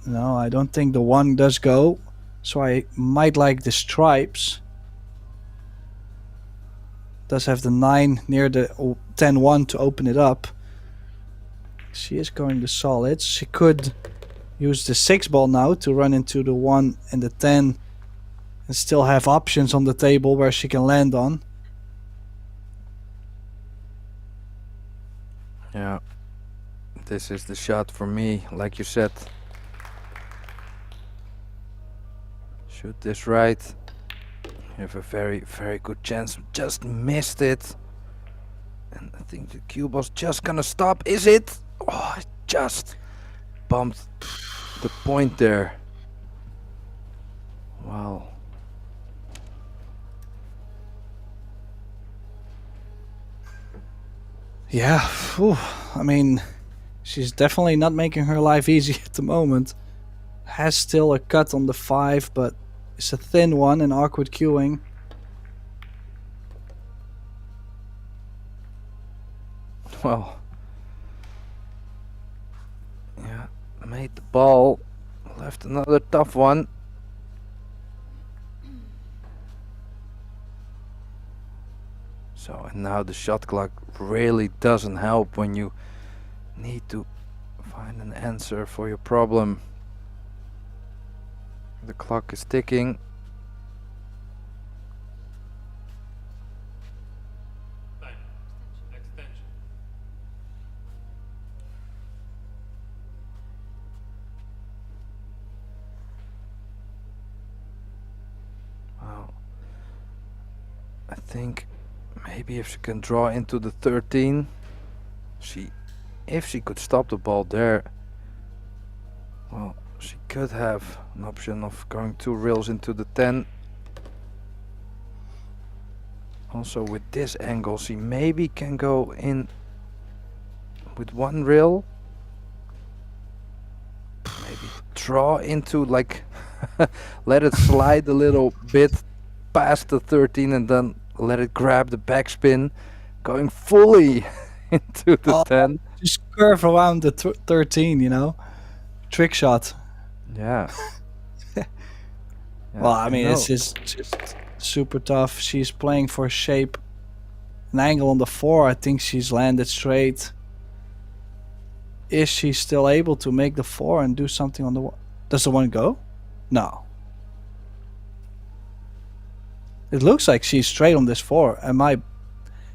No, I don't think the 1 does go. So I might like the stripes. Does have the 9 near the 10-1 to open it up. She is going the solids. She could use the 6 ball now to run into the 1 and the 10 and still have options on the table where she can land on. Yeah, this is the shot for me, like you said. Shoot this right. You have a very, very good chance. Just missed it. And I think the cue ball's just gonna stop. Is it? Oh, I just bumped the point there. Wow. Yeah, phew, I mean, she's definitely not making her life easy at the moment. Has still a cut on the 5, but it's a thin one and awkward queuing. Well, yeah, made the ball, left another tough one. So, and now the shot clock really doesn't help when you need to find an answer for your problem. The clock is ticking. Time. Extension. Wow. I think maybe if she can draw into the 13, if she could stop the ball there, well, she could have an option of going 2 reels into the 10. Also with this angle, she maybe can go in with 1 reel. Maybe draw into, like, let it slide a little bit past the 13 and then let it grab the backspin, going fully into the 10. Just curve around the 13, you know? Trick shot. Yeah. Yeah, Well, I mean, know. it's just super tough. She's playing for shape. An angle on the 4, I think she's landed straight. Is she still able to make the 4 and do something on the 1? Does the 1 go? No. It looks like she's straight on this 4.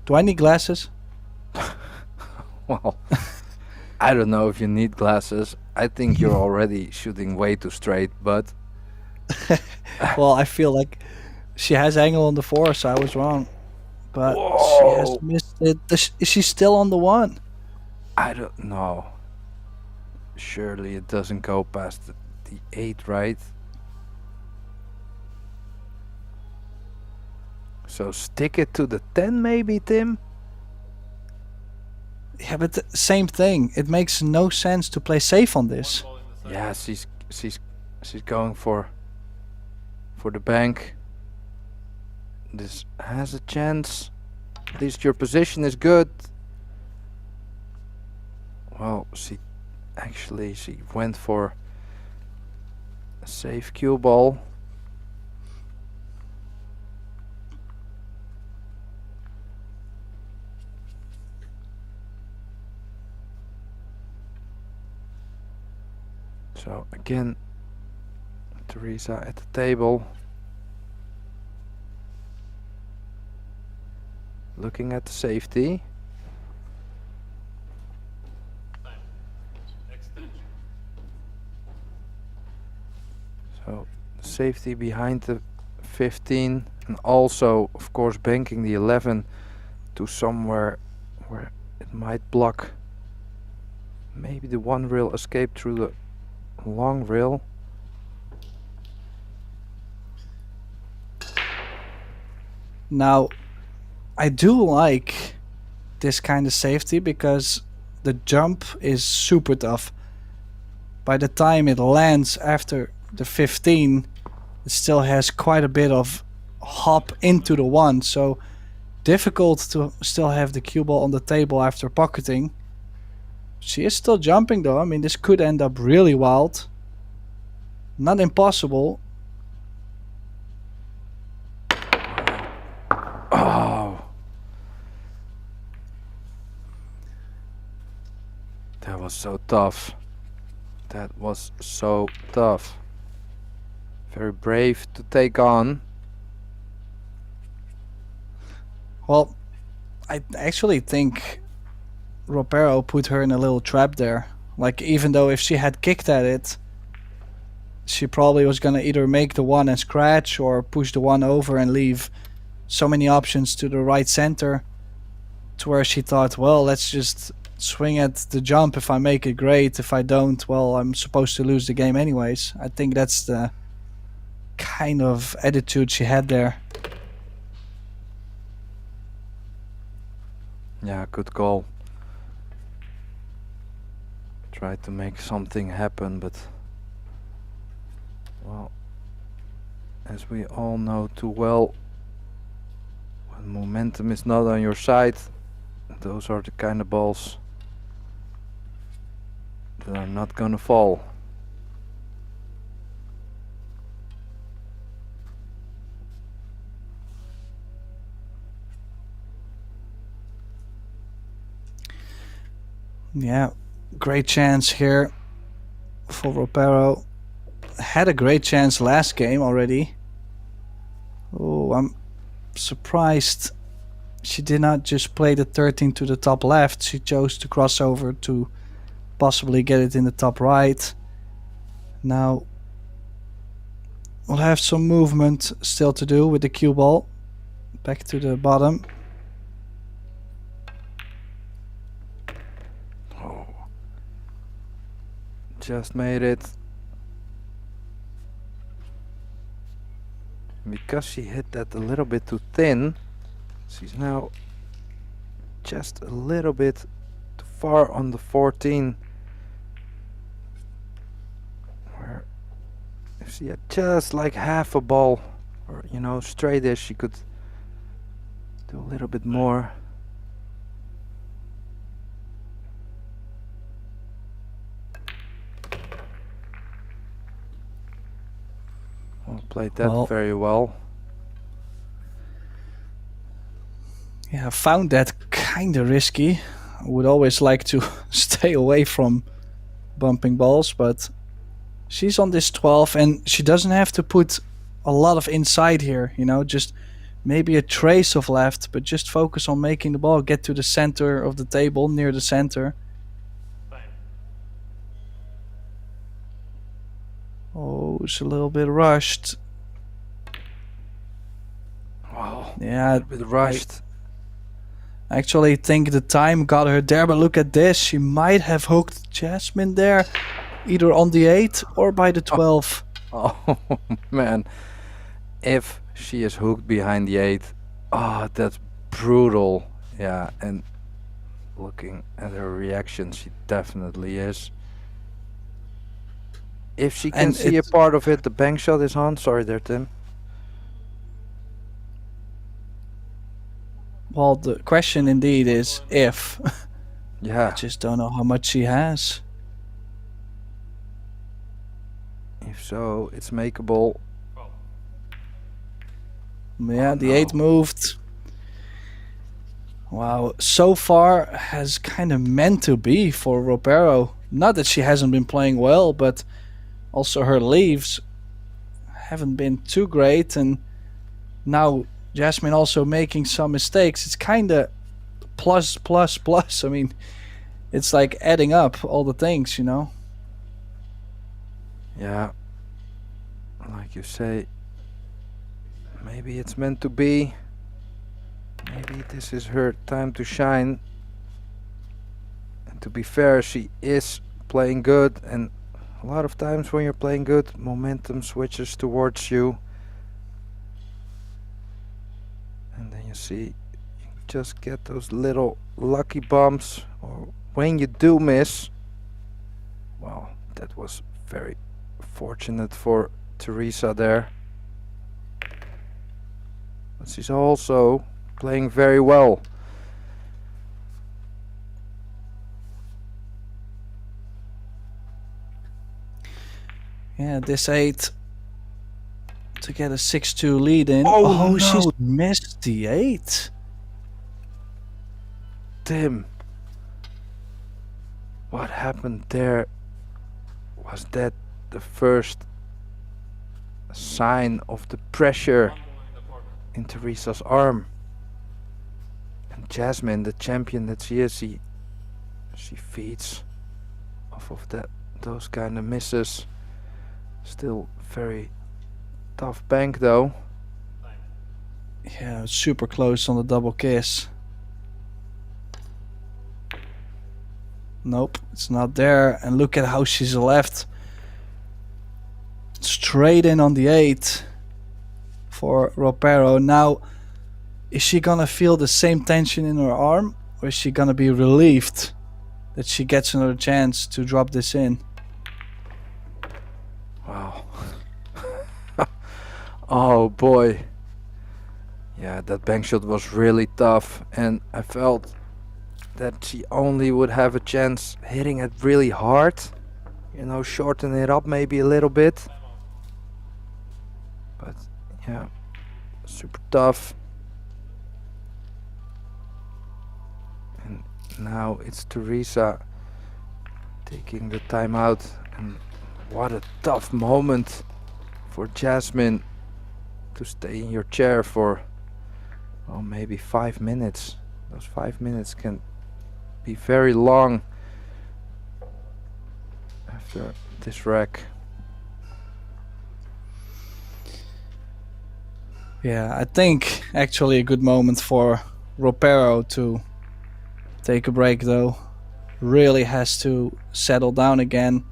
Do I need glasses? Well, I don't know if you need glasses. I think you're already shooting way too straight, but Well, I feel like she has angle on the 4, so I was wrong. But she Whoa. has missed it. Is she still on the 1? I don't know. Surely it doesn't go past the 8, right? So stick it to the 10 maybe, Tim? Yeah, but same thing. It makes no sense to play safe on this. One ball in the side. Yeah, she's going for the bank. This has a chance. At least your position is good. Well, she went for a safe cue ball. So again, Teresa at the table, looking at the safety. Time. Extension. So safety behind the 15, and also of course banking the 11 to somewhere where it might block maybe the 1 reel escape through the long reel. Now, I do like this kind of safety because the jump is super tough. By the time it lands after the 15, it still has quite a bit of hop into the 1, so difficult to still have the cue ball on the table after pocketing. She is still jumping though. I mean, this could end up really wild. Not impossible. Oh, that was so tough. That was so tough. Very brave to take on. Well, I actually think Ropero put her in a little trap there. Like, even though if she had kicked at it, she probably was gonna either make the one and scratch or push the one over and leave so many options to the right center, to where she thought, well, let's just swing at the jump. If I make it, great. If I don't, well, I'm supposed to lose the game anyways. I think that's the kind of attitude she had there. Yeah, good call. Tried to make something happen, but well, as we all know too well, when momentum is not on your side, those are the kind of balls that are not gonna fall. Yeah, great chance here for Ropero. Had a great chance last game already. Oh, I'm surprised she did not just play the 13 to the top left. She chose to cross over to possibly get it in the top right. Now we'll have some movement still to do with the cue ball. Back to the bottom. Oh, just made it. Because she hit that a little bit too thin, she's now just a little bit too far on the 14. Where if she had just like half a ball, or you know, straight-ish, she could do a little bit more. Well, played that Well, very well. yeah, I found that kind of risky. I would always like to stay away from bumping balls, but she's on this 12 and she doesn't have to put a lot of inside here, you know, just maybe a trace of left, but just focus on making the ball get to the center of the table, near the center. Fine. Oh, it's a little bit rushed. Wow, Yeah, a bit rushed. I actually think the time got her there, but look at this. She might have hooked Jasmine there, either on the 8 or by the 12. Oh man, if she is hooked behind the 8, oh, that's brutal. Yeah, and looking at her reaction, she definitely is. If she can And see a it's- part of it, the bank shot is on. Sorry there, Tim. Well, the question indeed is if. Yeah, I just don't know how much she has. if so, it's makeable. Well, Yeah, Oh, the no. 8 moved. Wow, so far has kind of meant to be for Ropero. Not that she hasn't been playing well, but also her leaves haven't been too great, and now Jasmine also making some mistakes. It's kind of plus, plus, plus. I mean, it's like adding up all the things, you know? Yeah, like you say, maybe it's meant to be. Maybe this is her time to shine. And to be fair, she is playing good, and a lot of times when you're playing good, momentum switches towards you. And then you see, you just get those little lucky bumps, or when you do miss, well, that was very fortunate for Teresa there. But she's also playing very well. Yeah, this 8 to get a 6-2 lead in. Oh, no. She's missed the 8. Tim, what happened there? Was that the first sign of the pressure one ball in the corner. in Teresa's arm? Jasmine, the champion that she is, she feeds off of those kind of misses. Still very tough bank though. Yeah, super close on the double kiss. Nope, it's not there. And look at how she's left. Straight in on the 8 for Ropero. Now, is she gonna feel the same tension in her arm, or is she gonna be relieved that she gets another chance to drop this in? Wow. Oh boy. Yeah, that bank shot was really tough, and I felt that she only would have a chance hitting it really hard. You know, shorten it up maybe a little bit. But yeah, super tough. And now it's Teresa taking the timeout, and what a tough moment for Jasmine to stay in your chair for, well, maybe 5 minutes. Those 5 minutes can be very long after this wreck. Yeah, I think actually a good moment for Ropero to take a break though. Really has to settle down again,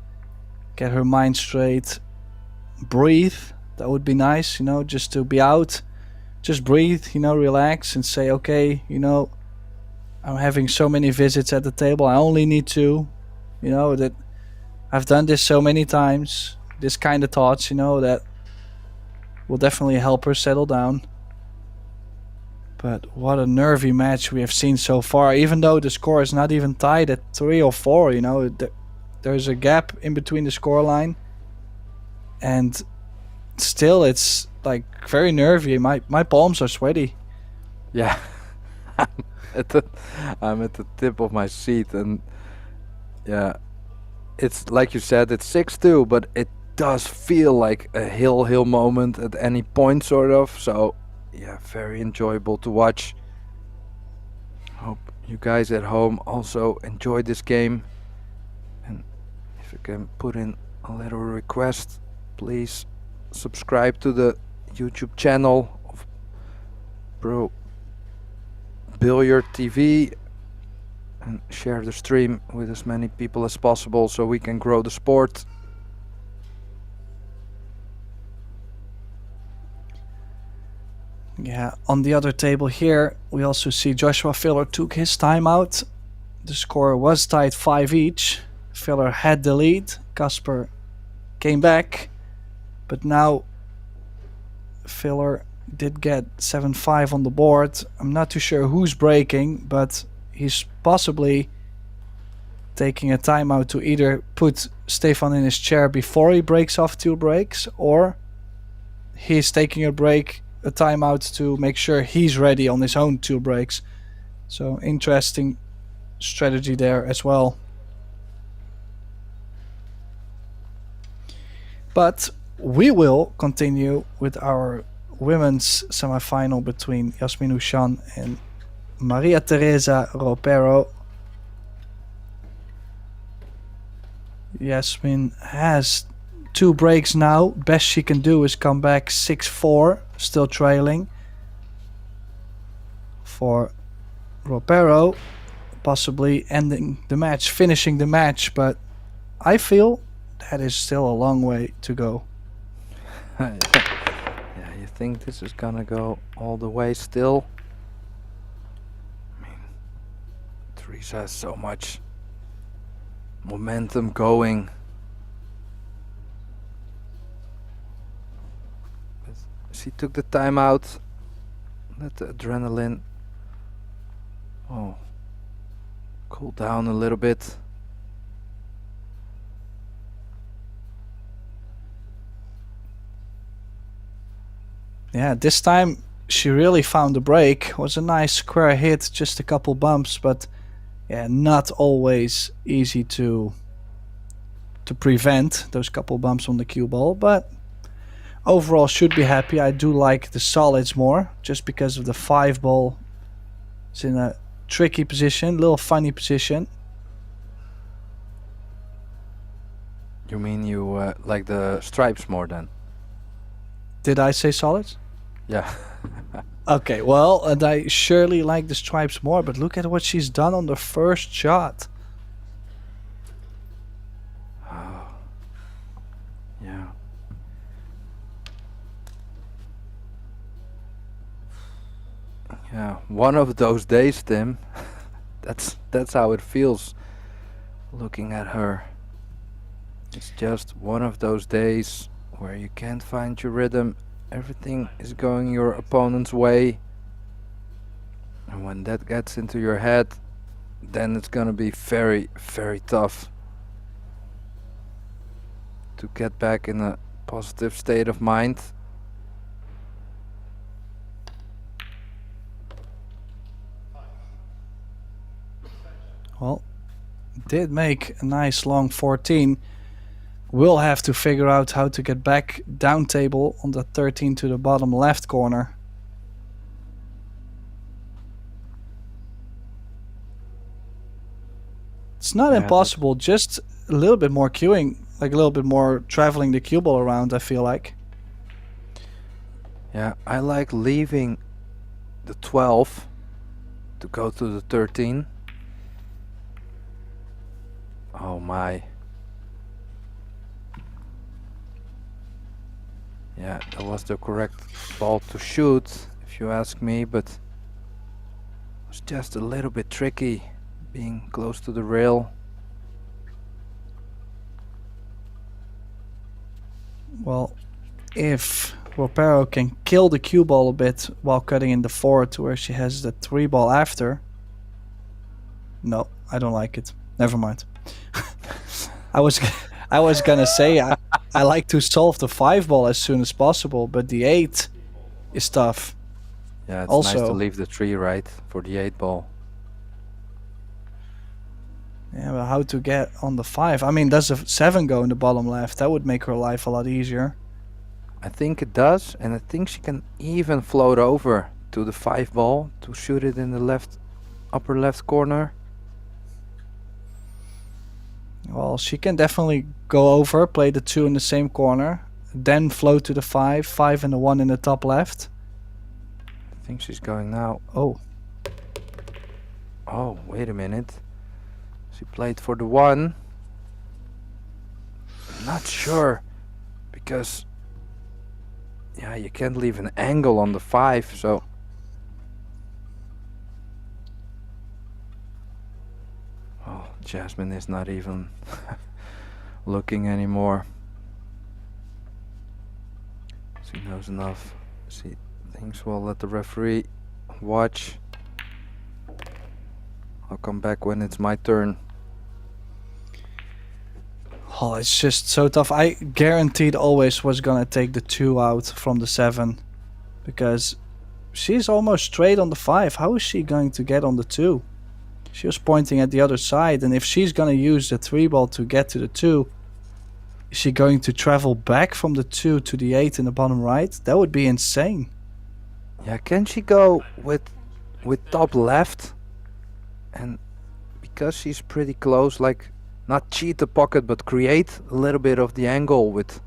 get her mind straight, breathe. That would be nice, you know, just to be out, just breathe, you know, relax and say, okay, you know, I'm having so many visits at the table, I only need to, you know, that I've done this so many times, this kind of thoughts, you know, that will definitely help her settle down. But what a nervy match we have seen so far, even though the score is not even tied at 3 or 4, you know, there's a gap in between the scoreline, and still it's like very nervy. My palms are sweaty. Yeah. I'm at the tip of my seat, and yeah, it's like you said, it's 6-2, but it does feel like a hill moment at any point, sort of. So yeah, very enjoyable to watch. Hope you guys at home also enjoy this game, and if you can put in a little request, please subscribe to the YouTube channel of Pro Billiard TV and share the stream with as many people as possible so we can grow the sport. Yeah, on the other table here we also see Joshua Filler took his time out. The score was tied 5 each. Filler had the lead, Kasper came back, but now Filler did get 7-5 on the board. I'm not too sure who's breaking, but he's possibly taking a timeout to either put Stefan in his chair before he breaks off 2 breaks, or he's taking a timeout to make sure he's ready on his own 2 breaks. So interesting strategy there as well. But we will continue with our women's semi-final between Yasmin Ouschan and Maria Teresa Ropero. Yasmin has 2 breaks now. Best she can do is come back 6-4, still trailing. For Ropero, possibly ending the match, finishing the match, but I feel that is still a long way to go. Yeah, you think this is gonna go all the way still? I mean, Teresa has so much momentum going. But she took the time out, let the adrenaline cool down a little bit. Yeah, this time she really found the break. It was a nice square hit, just a couple bumps, but yeah, not always easy to prevent those couple bumps on the cue ball. But overall, should be happy. I do like the solids more, just because of the 5 ball. It's in a tricky position, little funny position. You mean you like the stripes more than? Did I say solids? Yeah. Okay, well, and I surely like the stripes more, but look at what she's done on the first shot. Yeah. Yeah, one of those days, Tim. That's how it feels looking at her. It's just one of those days where you can't find your rhythm. Everything is going your opponent's way. And when that gets into your head, then it's gonna be very, very tough to get back in a positive state of mind. Well, did make a nice long 14. We'll have to figure out how to get back down table on the 13 to the bottom left corner. It's not impossible, just a little bit more queuing, like a little bit more traveling the cue ball around, I feel like. Yeah, I like leaving the 12 to go to the 13. Oh my. Yeah, that was the correct ball to shoot, if you ask me, but it was just a little bit tricky being close to the rail. Well, if Ropero can kill the cue ball a bit while cutting in the 4 to where she has the 3 ball after. No, I don't like it. Never mind. I was gonna say I like to solve the 5 ball as soon as possible, but the 8 is tough. Yeah, it's Also, nice to leave the 3 right for the 8 ball. yeah, but how to get on the 5? I mean, does a 7 go in the bottom left? That would make her life a lot easier. I think it does, and I think she can even float over to the 5 ball to shoot it in the left, upper left corner. Well, she can definitely go over, play the 2 in the same corner, then float to the 5, 5 and the 1 in the top left. I think she's going now. Oh, Oh, wait a minute. She played for the 1. Not sure, because yeah, you can't leave an angle on the 5, so oh, Jasmine is not even looking anymore. She knows enough. She thinks we'll let the referee watch. I'll come back when it's my turn. oh, it's just so tough. I guaranteed always was gonna take the 2 out from the 7, because she's almost straight on the 5. How is she going to get on the 2? She was pointing at the other side, and if she's gonna use the 3 ball to get to the 2, is she going to travel back from the 2 to the 8 in the bottom right? That would be insane. Yeah, can she go with top left? And because she's pretty close, like not cheat the pocket but create a little bit of the angle with.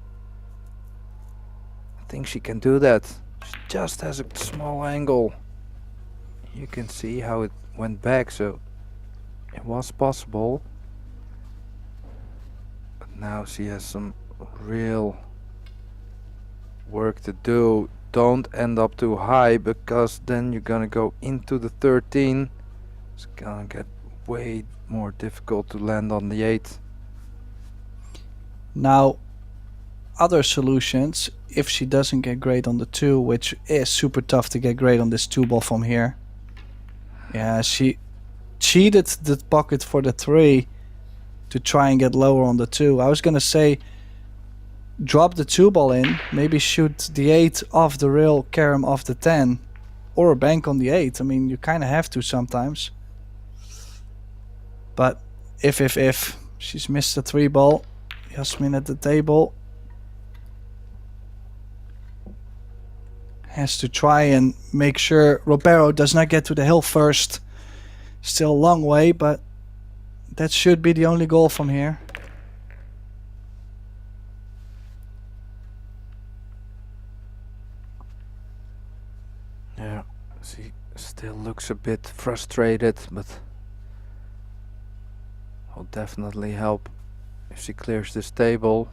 I think she can do that. She just has a small angle. You can see how it went back, so it was possible. But now she has some real work to do. Don't end up too high, because then you're gonna go into the 13. It's gonna get way more difficult to land on the 8. Now, other solutions, if she doesn't get great on the 2, which is super tough to get great on this 2 ball from here. Yeah, she cheated the pocket for the 3 to try and get lower on the 2. I was gonna say drop the 2 ball in, maybe shoot the 8 off the rail, carom off the 10, or bank on the 8. I mean, you kind of have to sometimes. But if she's missed the 3 ball, Yasmin at the table has to try and make sure Ropero does not get to the hill first. Still a long way, but that should be the only goal from here. Yeah, she still looks a bit frustrated, but will definitely help if she clears this table.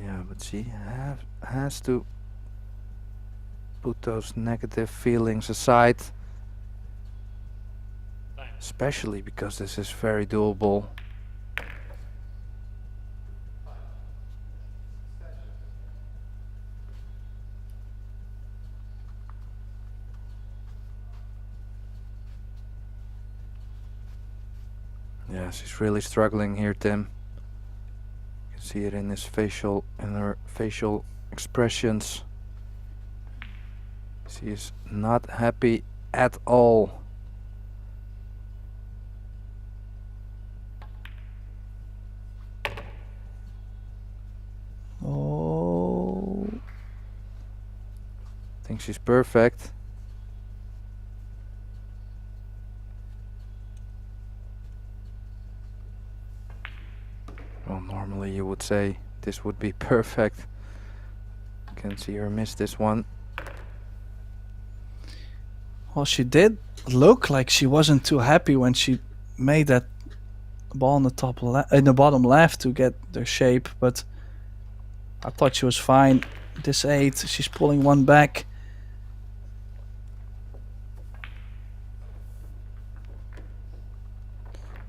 Yeah, but she has to put those negative feelings aside, especially because this is very doable. Yeah, she's really struggling here, Tim. You can see it in her facial expressions. She is not happy at all. Oh. I think she's perfect. Well, normally you would say this would be perfect. Can see her miss this one. Well, she did look like she wasn't too happy when she made that ball in the in the bottom left to get the shape, but I thought she was fine. This 8, she's pulling one back.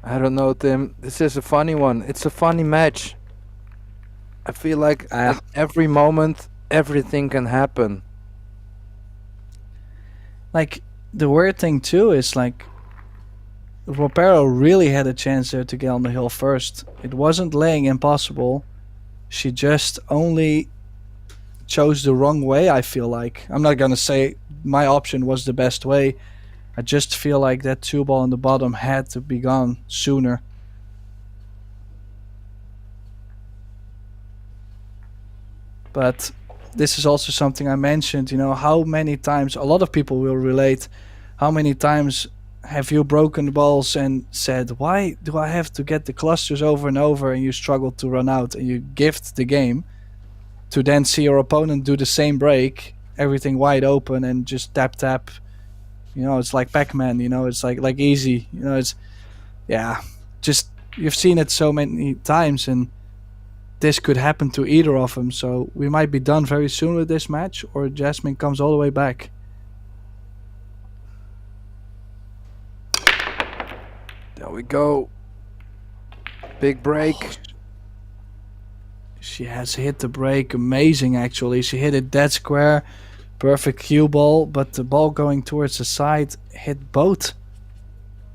I don't know, Tim. This is a funny one. It's a funny match. I feel like at every moment everything can happen. Like, the weird thing too is like Ropero really had a chance there to get on the hill first. It wasn't laying impossible. She just only chose the wrong way, I feel like. I'm not gonna say my option was the best way. I just feel like that 2 ball in the bottom had to be gone sooner. But this is also something I mentioned, you know, how many times, a lot of people will relate, how many times have you broken the balls and said, why do I have to get the clusters over and over, and you struggle to run out and you gift the game, to then see your opponent do the same break, everything wide open and just tap tap. You know, it's like Beckmann, you know, it's like easy, you know, it's, yeah, just, you've seen it so many times, and this could happen to either of them. So we might be done very soon with this match, or Jasmine comes all the way back. There we go. Big break. She has hit the break, amazing actually. She hit it dead square, perfect cue ball, but the ball going towards the side hit both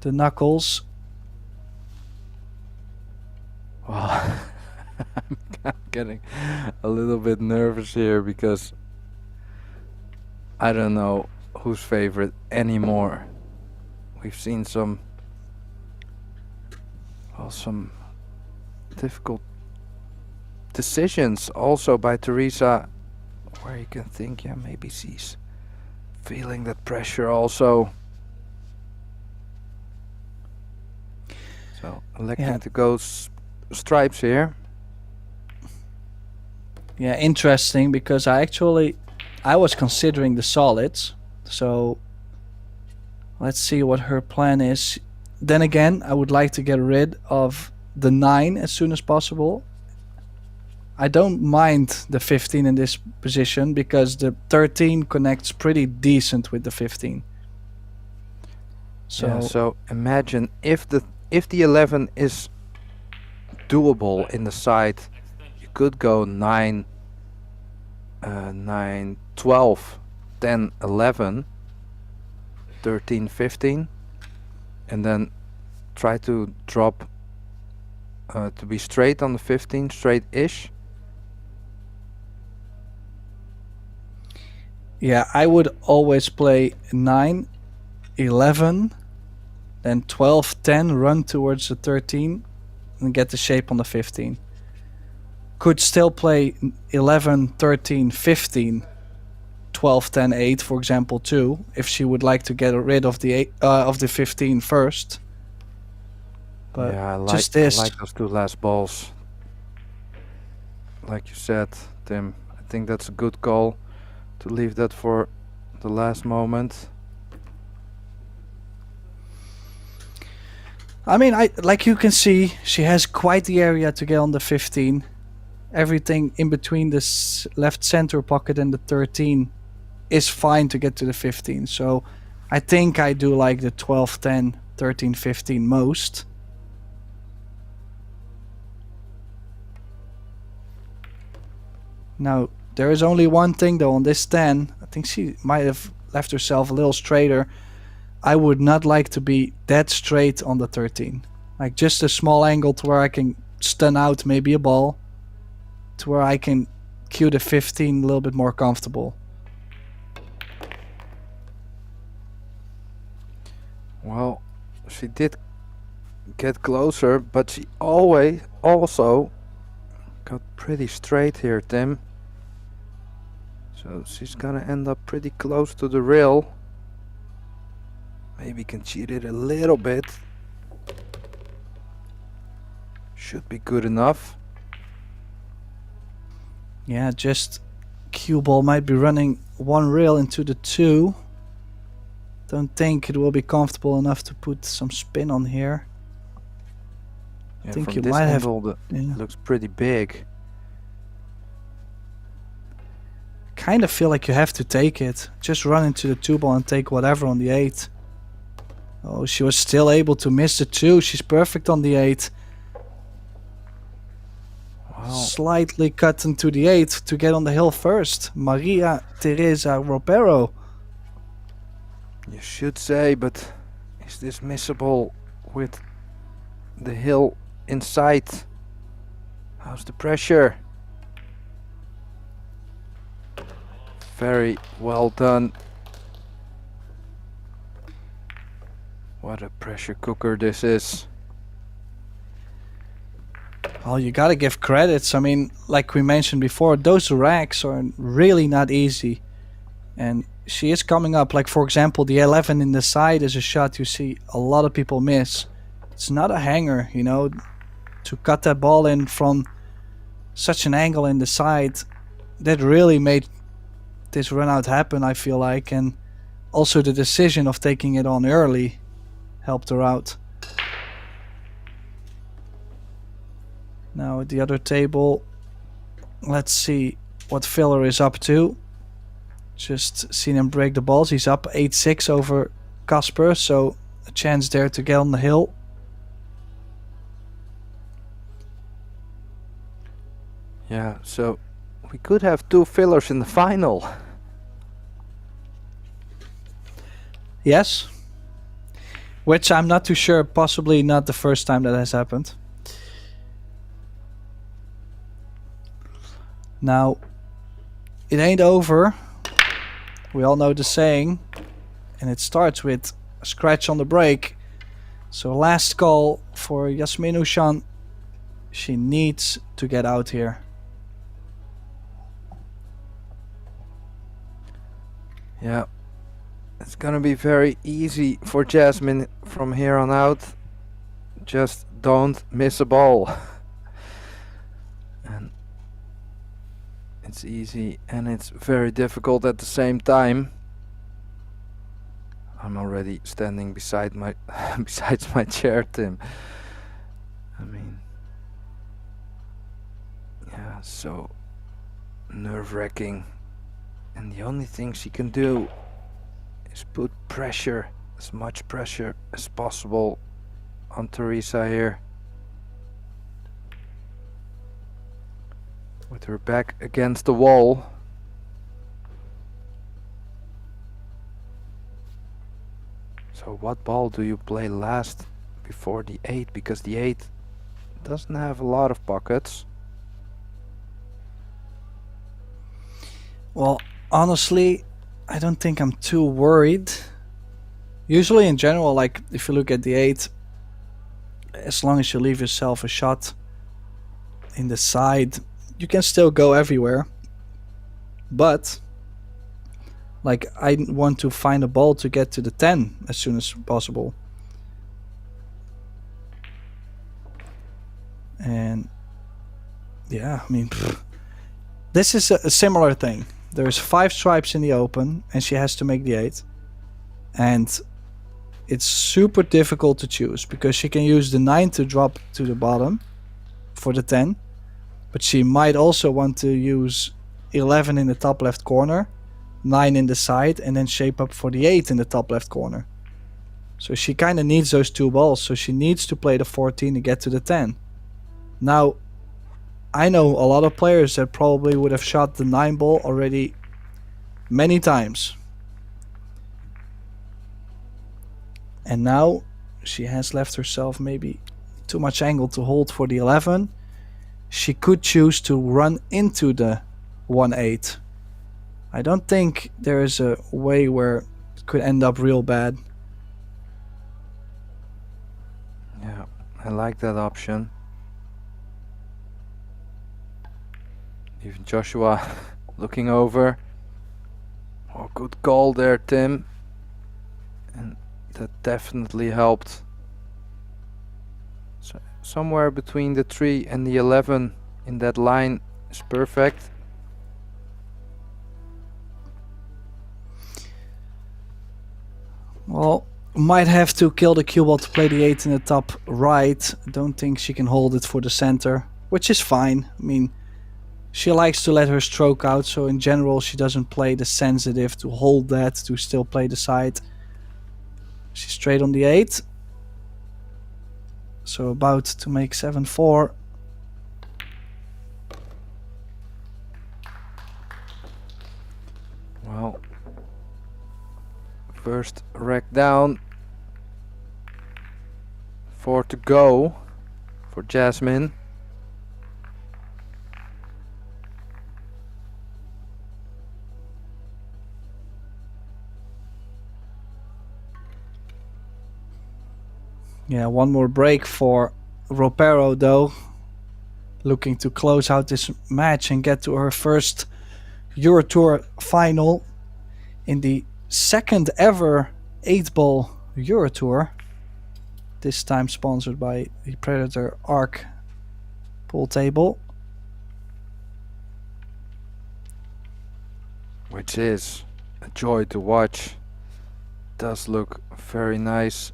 the knuckles. Wow. I'm getting a little bit nervous here because I don't know who's favorite anymore. We've seen some difficult decisions also by Teresa, where you can think, yeah, maybe she's feeling that pressure also. So electing to go stripes here. Yeah, interesting, because I was considering the solids. So let's see what her plan is. Then again, I would like to get rid of the 9 as soon as possible. I don't mind the 15 in this position because the 13 connects pretty decent with the 15. So, yeah, so imagine if the 11 is doable in the side, you could go 9, 12, 10, 11, 13, 15, and then try to drop to be straight on the 15, straight-ish. yeah, I would always play 9, 11, then 12, 10, run towards the 13, and get the shape on the 15. Could still play 11, 13, 15, 12, 10, 8, for example, too, if she would like to get rid of the 15 first. But yeah, I just this. like those two last balls. Like you said, Tim, I think that's a good call to leave that for the last moment. I mean, like you can see, she has quite the area to get on the 15. Everything in between this left center pocket and the 13 is fine to get to the 15. So I think I do like the 12, 10, 13, 15 most. Now, there is only one thing though on this 10. I think she might have left herself a little straighter. I would not like to be that straight on the 13. Like just a small angle to where I can stun out maybe a ball. To where I can cue the 15 a little bit more comfortable. Well, she did get closer, but she always also got pretty straight here, Tim. So she's gonna end up pretty close to the rail. Maybe can cheat it a little bit. Should be good enough. Yeah, just cue ball might be running one rail into the 2. Don't think it will be comfortable enough to put some spin on here. Yeah, I think from you this might have. angle, Yeah. looks pretty big. Kind of feel like you have to take it. Just run into the 2 ball and take whatever on the 8. Oh, she was still able to miss the 2. She's perfect on the 8. Wow. Slightly cut into the 8 to get on the hill first. Maria Teresa Ropero. You should say, but is this missable with the hill in sight? How's the pressure? Very well done. What a pressure cooker this is. Well, you gotta give credits. I mean, like we mentioned before, those racks are really not easy. And she is coming up. Like, for example, the 11 in the side is a shot you see a lot of people miss. It's not a hanger, you know. To cut that ball in from such an angle in the side, that really made this run out happen, I feel like. And also the decision of taking it on early helped her out. Now at the other table, let's see what Filler is up to. Just seen him break the balls. He's up 8-6 over Casper, so a chance there to get on the hill. Yeah, so we could have 2 fillers in the final. Yes. Which I'm not too sure, possibly not the first time that has happened. Now, it ain't over. We all know the saying. And it starts with a scratch on the break. So last call for Yasmin Ouschan. She needs to get out here. Yeah, it's gonna be very easy for Jasmine from here on out. Just don't miss a ball. And it's easy and it's very difficult at the same time. I'm already standing beside my besides my chair, Tim. I mean, yeah, so nerve-wracking. And the only thing she can do is put pressure, as much pressure as possible on Teresa here. With her back against the wall. So what ball do you play last before the 8? Because the 8 doesn't have a lot of pockets. Well, honestly, I don't think I'm too worried. Usually in general, like if you look at the 8, as long as you leave yourself a shot in the side, you can still go everywhere. But Like, I want to find a ball to get to the 10 as soon as possible. And yeah, I mean, this is a similar thing. There's 5 stripes in the open and she has to make the 8. And it's super difficult to choose because she can use the 9 to drop to the bottom for the 10. But she might also want to use 11 in the top left corner, 9 in the side, and then shape up for the 8 in the top left corner. So she kind of needs those 2 balls. So she needs to play the 14 to get to the 10. Now, I know a lot of players that probably would have shot the 9 ball already many times. And now she has left herself maybe too much angle to hold for the 11. She could choose to run into the 1-8. I don't think there is a way where it could end up real bad. Yeah, I like that option. Even Joshua looking over. Oh, good call there, Tim. And that definitely helped. So somewhere between the 3 and the 11 in that line is perfect. Well, might have to kill the cue ball to play the 8 in the top right. Don't think she can hold it for the center, which is fine. I mean, she likes to let her stroke out, so in general she doesn't play the sensitive to hold that, to still play the side. She's straight on the 8. So about to make 7-4. Well, first rack down. 4 to go for Jasmine. Yeah, one more break for Ropero though. Looking to close out this match and get to her first Eurotour final in the second ever 8-ball Eurotour. This time sponsored by the Predator Arc pool table. Which is a joy to watch. Does look very nice.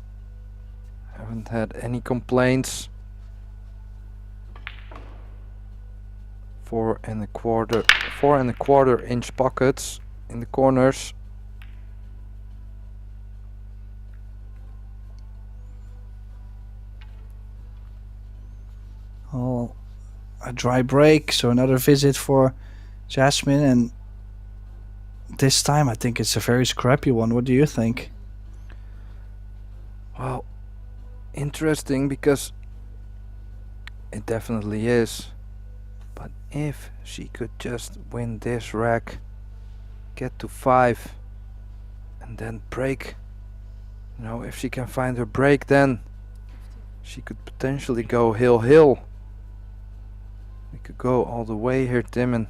Haven't had any complaints. 4¼ inch pockets in the corners. Oh, a dry break, so another visit for Jasmine, and this time I think it's a very scrappy one. What do you think? Well, interesting because it definitely is. But if she could just win this rack, get to 5 and then break, you know, if she can find her break, then she could potentially go hill. We could go all the way here, Tim, and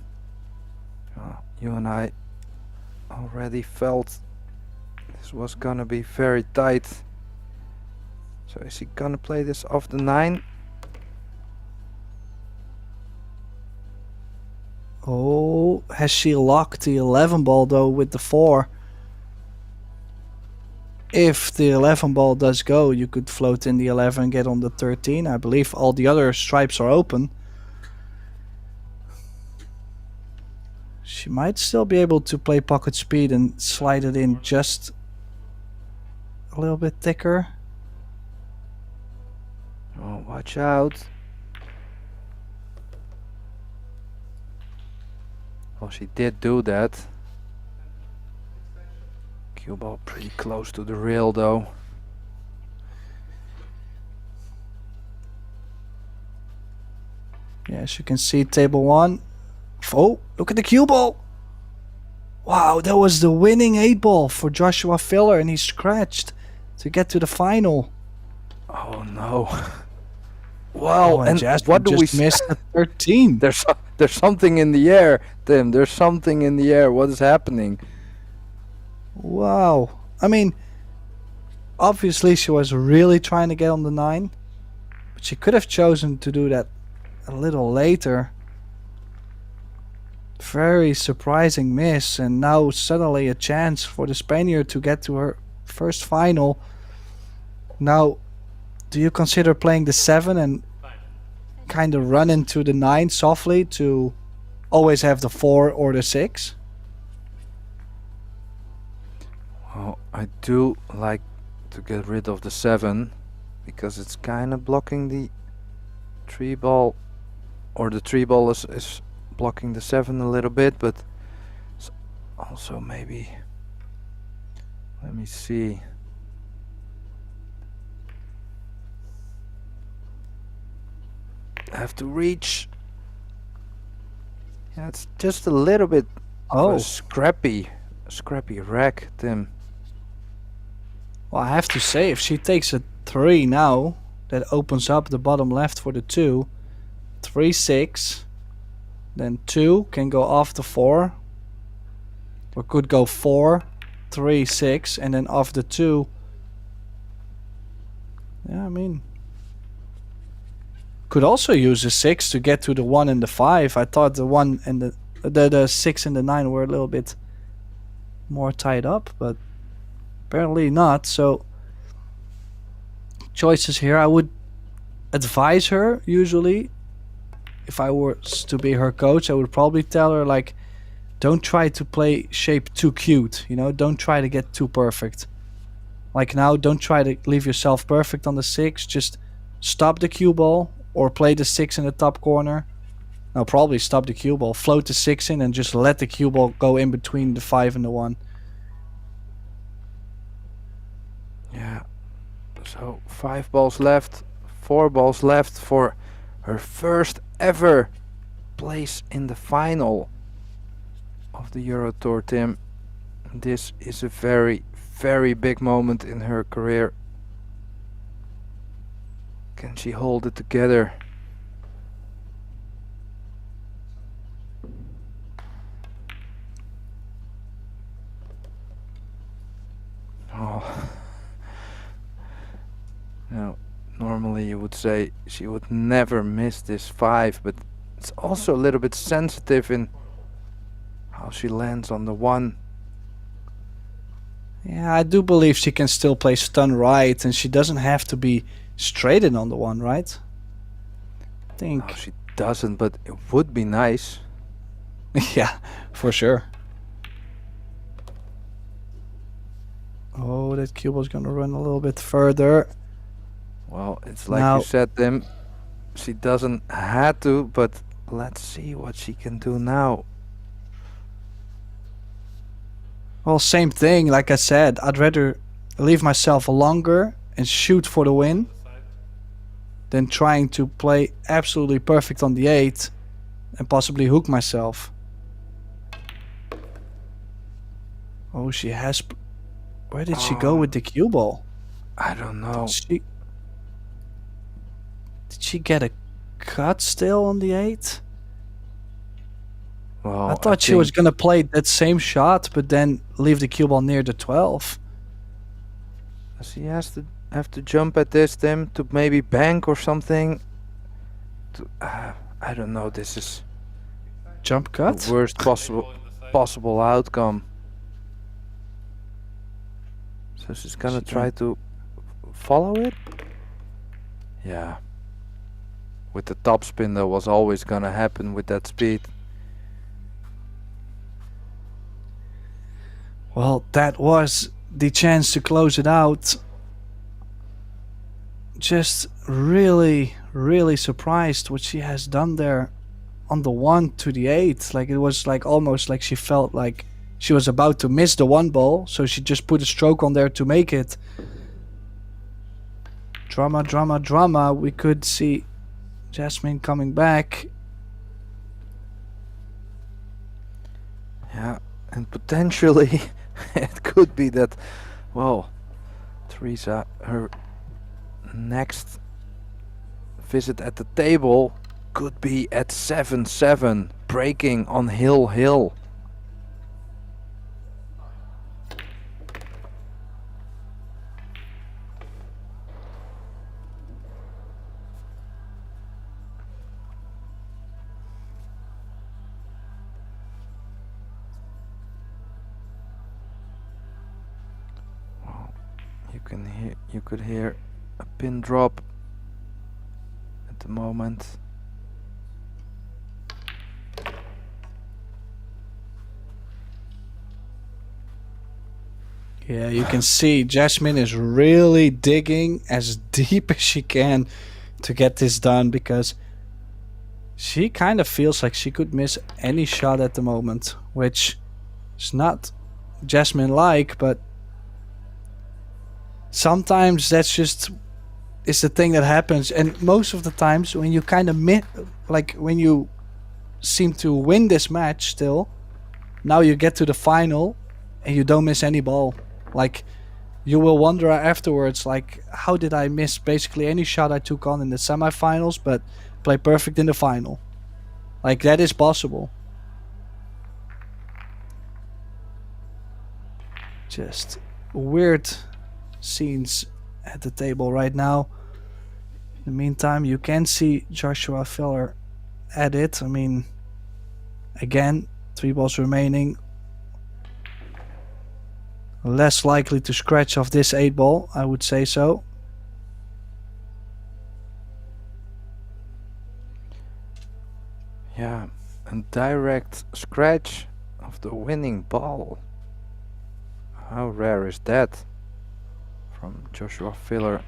you and I already felt this was gonna be very tight. So is he gonna play this off the 9? Oh, has she locked the 11 ball though with the 4? If the 11 ball does go, you could float in the 11, get on the 13. I believe all the other stripes are open. She might still be able to play pocket speed and slide it in just a little bit thicker. Oh, watch out. Well, she did do that. Cue ball pretty close to the rail though. Yeah, as you can see, table 1. Oh, look at the cue ball. Wow, that was the winning 8-ball for Joshua Filler, and he scratched to get to the final. Oh no. Wow, Oh, and Jasper what do we just missed the 13. There's something in the air, Tim. There's something in the air. What is happening? Wow. I mean, obviously she was really trying to get on the 9. But she could have chosen to do that a little later. Very surprising miss, and now suddenly a chance for the Spaniard to get to her first final. Now, do you consider playing the 7 and kind of run into the 9 softly to always have the 4 or the 6? Well, I do like to get rid of the 7 because it's kind of blocking the 3 ball, or the 3 ball is blocking the 7 a little bit, but it's also maybe, let me see. I have to reach. Yeah, it's just a little bit of a scrappy rack, Tim. Well, I have to say, if she takes a 3 now, that opens up the bottom left for the 2. 3, 6. Then 2 can go off the 4. Or could go 4, 3, 6, and then off the 2. Yeah, I mean, could also use a 6 to get to the 1 and the 5. I thought the 1 and the 6 and the 9 were a little bit more tied up, but apparently not. So choices here. I would advise her usually, if I were to be her coach, I would probably tell her, like, don't try to play shape too cute, you know, don't try to get too perfect. Like now, don't try to leave yourself perfect on the 6, just stop the cue ball or play the 6 in the top corner. Now probably stop the cue ball, float the 6 in and just let the cue ball go in between the 5 and the 1. Yeah, so 5 balls left, 4 balls left for her first ever place in the final of the Eurotour, Tim. This is a very, very big moment in her career. Can she hold it together? Oh. Now, normally you would say she would never miss this 5, but it's also a little bit sensitive in how she lands on the 1. Yeah, I do believe she can still play stun right, and she doesn't have to be straight in on the 1, right? I think. No, she doesn't, but it would be nice. Yeah, for sure. Oh, that cue ball's gonna run a little bit further. Well, it's like Now, you said, Tim. She doesn't have to, but let's see what she can do now. well, same thing. Like I said, I'd rather leave myself longer and shoot for the win than trying to play absolutely perfect on the 8 and possibly hook myself. Oh, she has. Where did she go with the cue ball? I don't know. Did she get a cut still on the 8? Well, I thought she was gonna play that same shot, but then leave the cue ball near the 12. She has to have to jump at this, Tim, to maybe bank or something. I don't know. This is Jump cut? the worst possible outcome. So she's gonna try to follow it. Yeah. With the topspin, that was always gonna happen with that speed. Well, that was the chance to close it out. Just really, really surprised what she has done there on the 1 to the 8. Like, it was like almost like she felt like she was about to miss the 1 ball, so she just put a stroke on there to make it. Drama, drama, drama. We could see Jasmine coming back. Yeah, and potentially it could be that, well, Teresa, her next visit at the table could be at 7-7, breaking on hill. You could hear a pin drop at the moment. Yeah, you can see Jasmine is really digging as deep as she can to get this done, because she kind of feels like she could miss any shot at the moment, which is not Jasmine-like, but sometimes that's just is the thing that happens. And most of the times when you kind of like when you seem to win this match still, now you get to the final and you don't miss any ball. Like, you will wonder afterwards, like, how did I miss basically any shot I took on in the semifinals but play perfect in the final? Like, that is possible. Just weird scenes at the table right now. In the meantime, you can see Joshua Filler at it. I mean, again, 3 balls remaining. Less likely to scratch off this 8 ball, I would say so. Yeah, a direct scratch of the winning ball. How rare is that from Joshua Filler?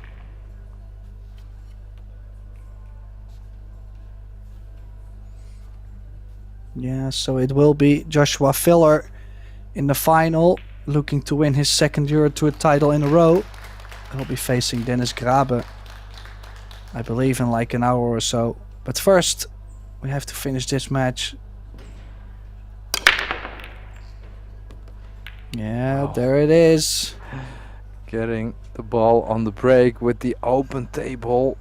Yeah, so it will be Joshua Filler in the final, looking to win his 2nd Eurotour title in a row. He'll be facing Dennis Grabe, I believe, in like an hour or so. But first, we have to finish this match. Yeah, Wow. there it is. Getting the ball on the break with the open table.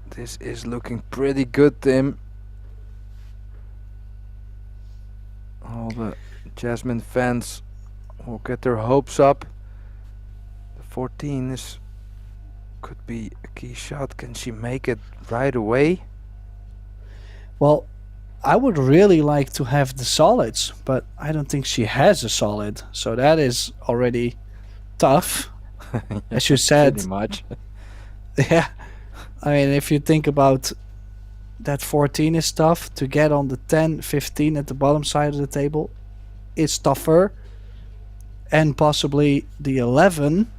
This is looking pretty good, Tim. All the Jasmine fans will get their hopes up. The 14 could be a key shot. Can she make it right away? Well, I would really like to have the solids, but I don't think she has a solid. So that is already tough. As you said. Pretty much. Yeah. I mean, if you think about that 14 is tough. To get on the 10, 15 at the bottom side of the table, it's tougher. And possibly the 11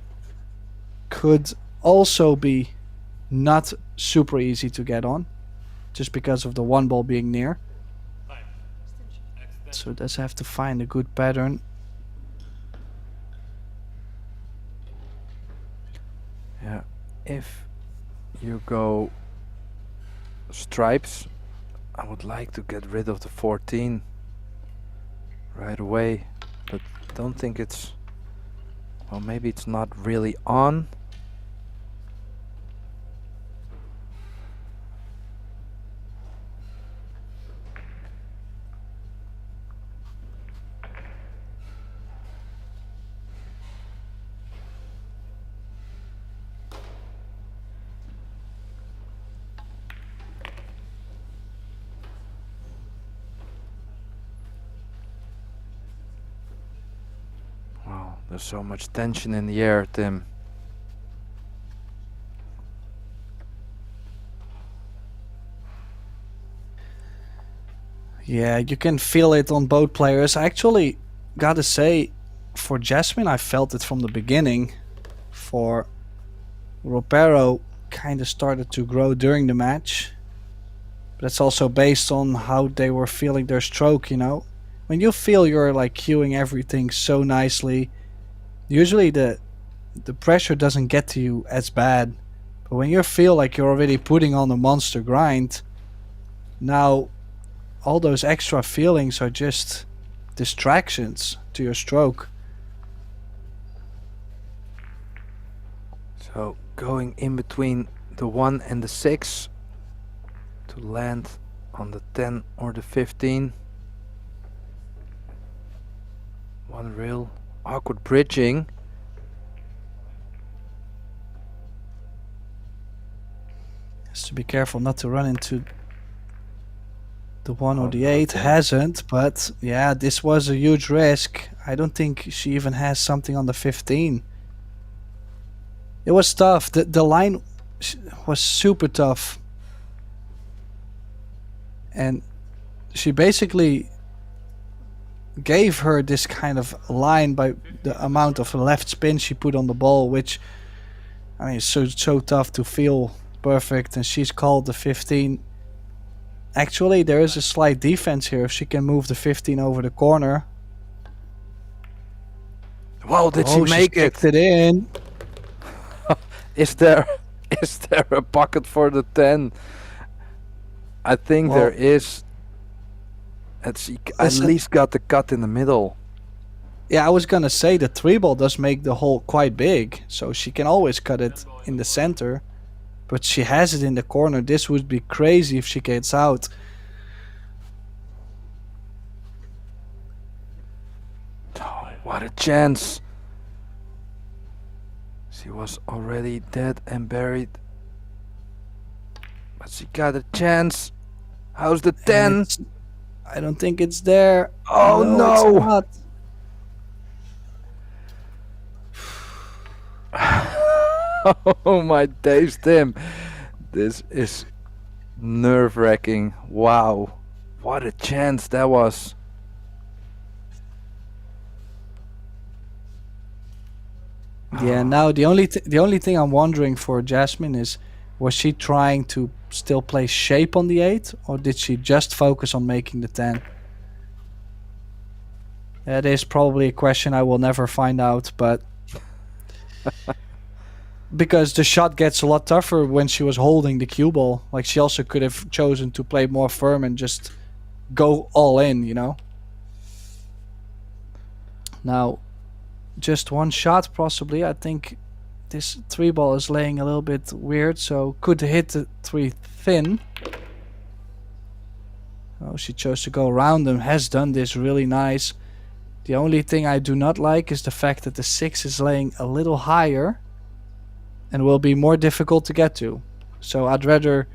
could also be not super easy to get on, just because of the 1 ball being near. So it does have to find a good pattern. Yeah, if you go stripes, I would like to get rid of the 14 right away, but don't think it's, well, maybe it's not really on. Wow, there's so much tension in the air, Tim. Yeah, you can feel it on both players. I actually gotta say, for Jasmine, I felt it from the beginning. For Ropero, kind of started to grow during the match. But that's also based on how they were feeling their stroke, you know. When you feel you're like cueing everything so nicely, usually the pressure doesn't get to you as bad. But when you feel like you're already putting on a monster grind, now all those extra feelings are just distractions to your stroke. So going in between the 1 and the 6 to land on the 10 or the 15. One real awkward bridging. Has to be careful not to run into The 1 or Oh, the 8 nothing. hasn't, but yeah, this was a huge risk. I don't think she even has something on the 15. It was tough. The line was super tough. And she basically gave her this kind of line by the amount of left spin she put on the ball, which, I mean, it's so tough to feel perfect. And she's called the 15. Actually, there is a slight defense here. If she can move the 15 over the corner. Wow, did she make it? Kicked it in. Is there a pocket for the 10? I think Well, there is. And she at listen. least got the cut in the middle. Yeah, I was gonna say the 3 ball does make the hole quite big, so she can always cut it in the center. But she has it in the corner. This would be crazy if she gets out. Oh, what a chance. She was already dead and buried. But she got a chance. How's the 10? I don't think it's there. Oh no! It's not. Oh my days, Tim. This is nerve-wracking. Wow. What a chance that was. Yeah, now the only thing I'm wondering for Jasmine is, was she trying to still play shape on the 8, or did she just focus on making the 10? That is probably a question I will never find out, but because the shot gets a lot tougher when she was holding the cue ball. Like, she also could have chosen to play more firm and just go all in, you know? Now, just one shot possibly. I think this 3 ball is laying a little bit weird, so could hit the 3 thin. Oh, she chose to go around them. Has done this really nice. The only thing I do not like is the fact that the 6 is laying a little higher and will be more difficult to get to. So I'd rather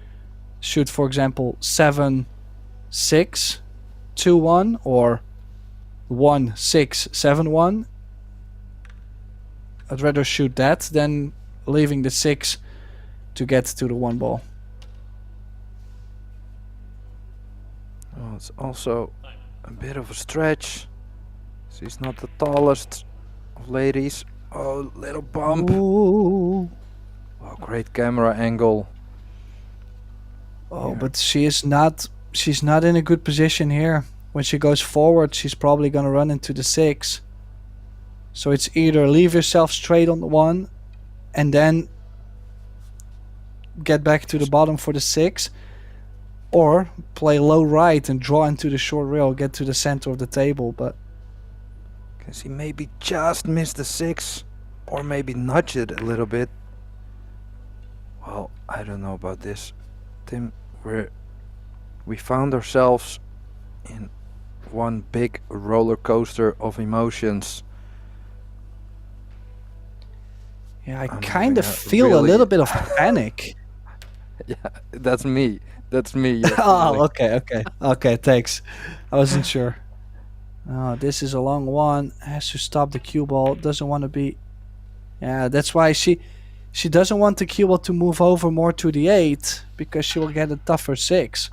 shoot, for example, 7, 6, 2, 1, or 1, 6, 7, 1. I'd rather shoot that than leaving the 6 to get to the 1 ball. Oh, it's also a bit of a stretch. She's not the tallest of ladies. Oh, little bump. Ooh. Oh, great camera angle. Oh, Here. but she's not in a good position here. When she goes forward, she's probably going to run into the 6. So it's either leave yourself straight on the 1 and then get back to the bottom for the 6, or play low right and draw into the short rail, get to the center of the table. But Can she maybe just miss the 6? Or maybe nudge it a little bit? Well, I don't know about this. Tim, we found ourselves in one big roller coaster of emotions. yeah, I I'm kind of having a feel a really- little bit of panic. Yeah, that's me. That's me. you're Oh, feeling. okay, thanks. I wasn't sure. Oh, this is a long one. Has to stop the cue ball. Doesn't want to be. Yeah, that's why she doesn't want the cue ball to move over more to the 8, because she will get a tougher 6.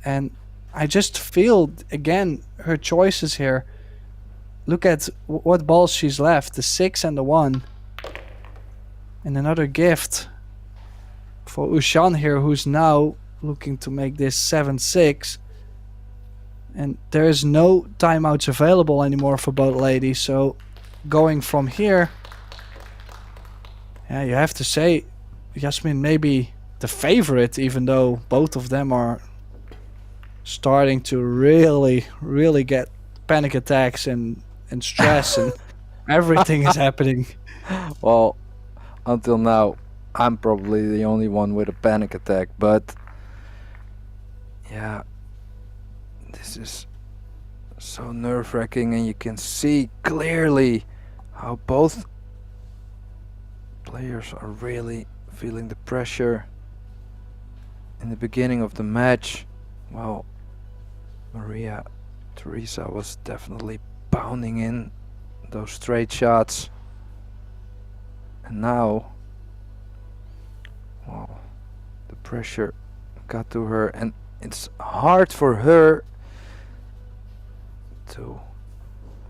And I just feel again her choices here. Look at what balls she's left: the 6 and the 1, and another gift for Ouschan here, who's now looking to make this 7-6. And there is no timeouts available anymore for both ladies, so going from here, yeah, you have to say Jasmine may be the favorite, even though both of them are starting to really get panic attacks and stress and everything is happening. Well, until now, I'm probably the only one with a panic attack, but yeah, this is so nerve-wracking, and you can see clearly how both players are really feeling the pressure in the beginning of the match. Well, Maria Teresa was definitely pounding in those straight shots. And now, well, the pressure got to her, and it's hard for her to,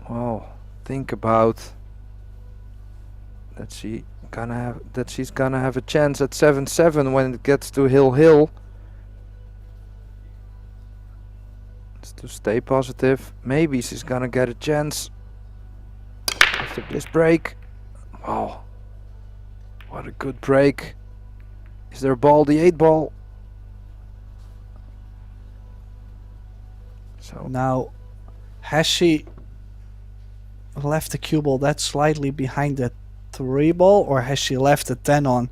well, think about that she's gonna have a chance at 7-7 when it gets to Hill. It's to stay positive. Maybe she's gonna get a chance after this break. Wow, what a good break. Is there a ball? The 8 ball. So Now, has she left the cue ball that slightly behind the 3 ball, or has she left the 10 on?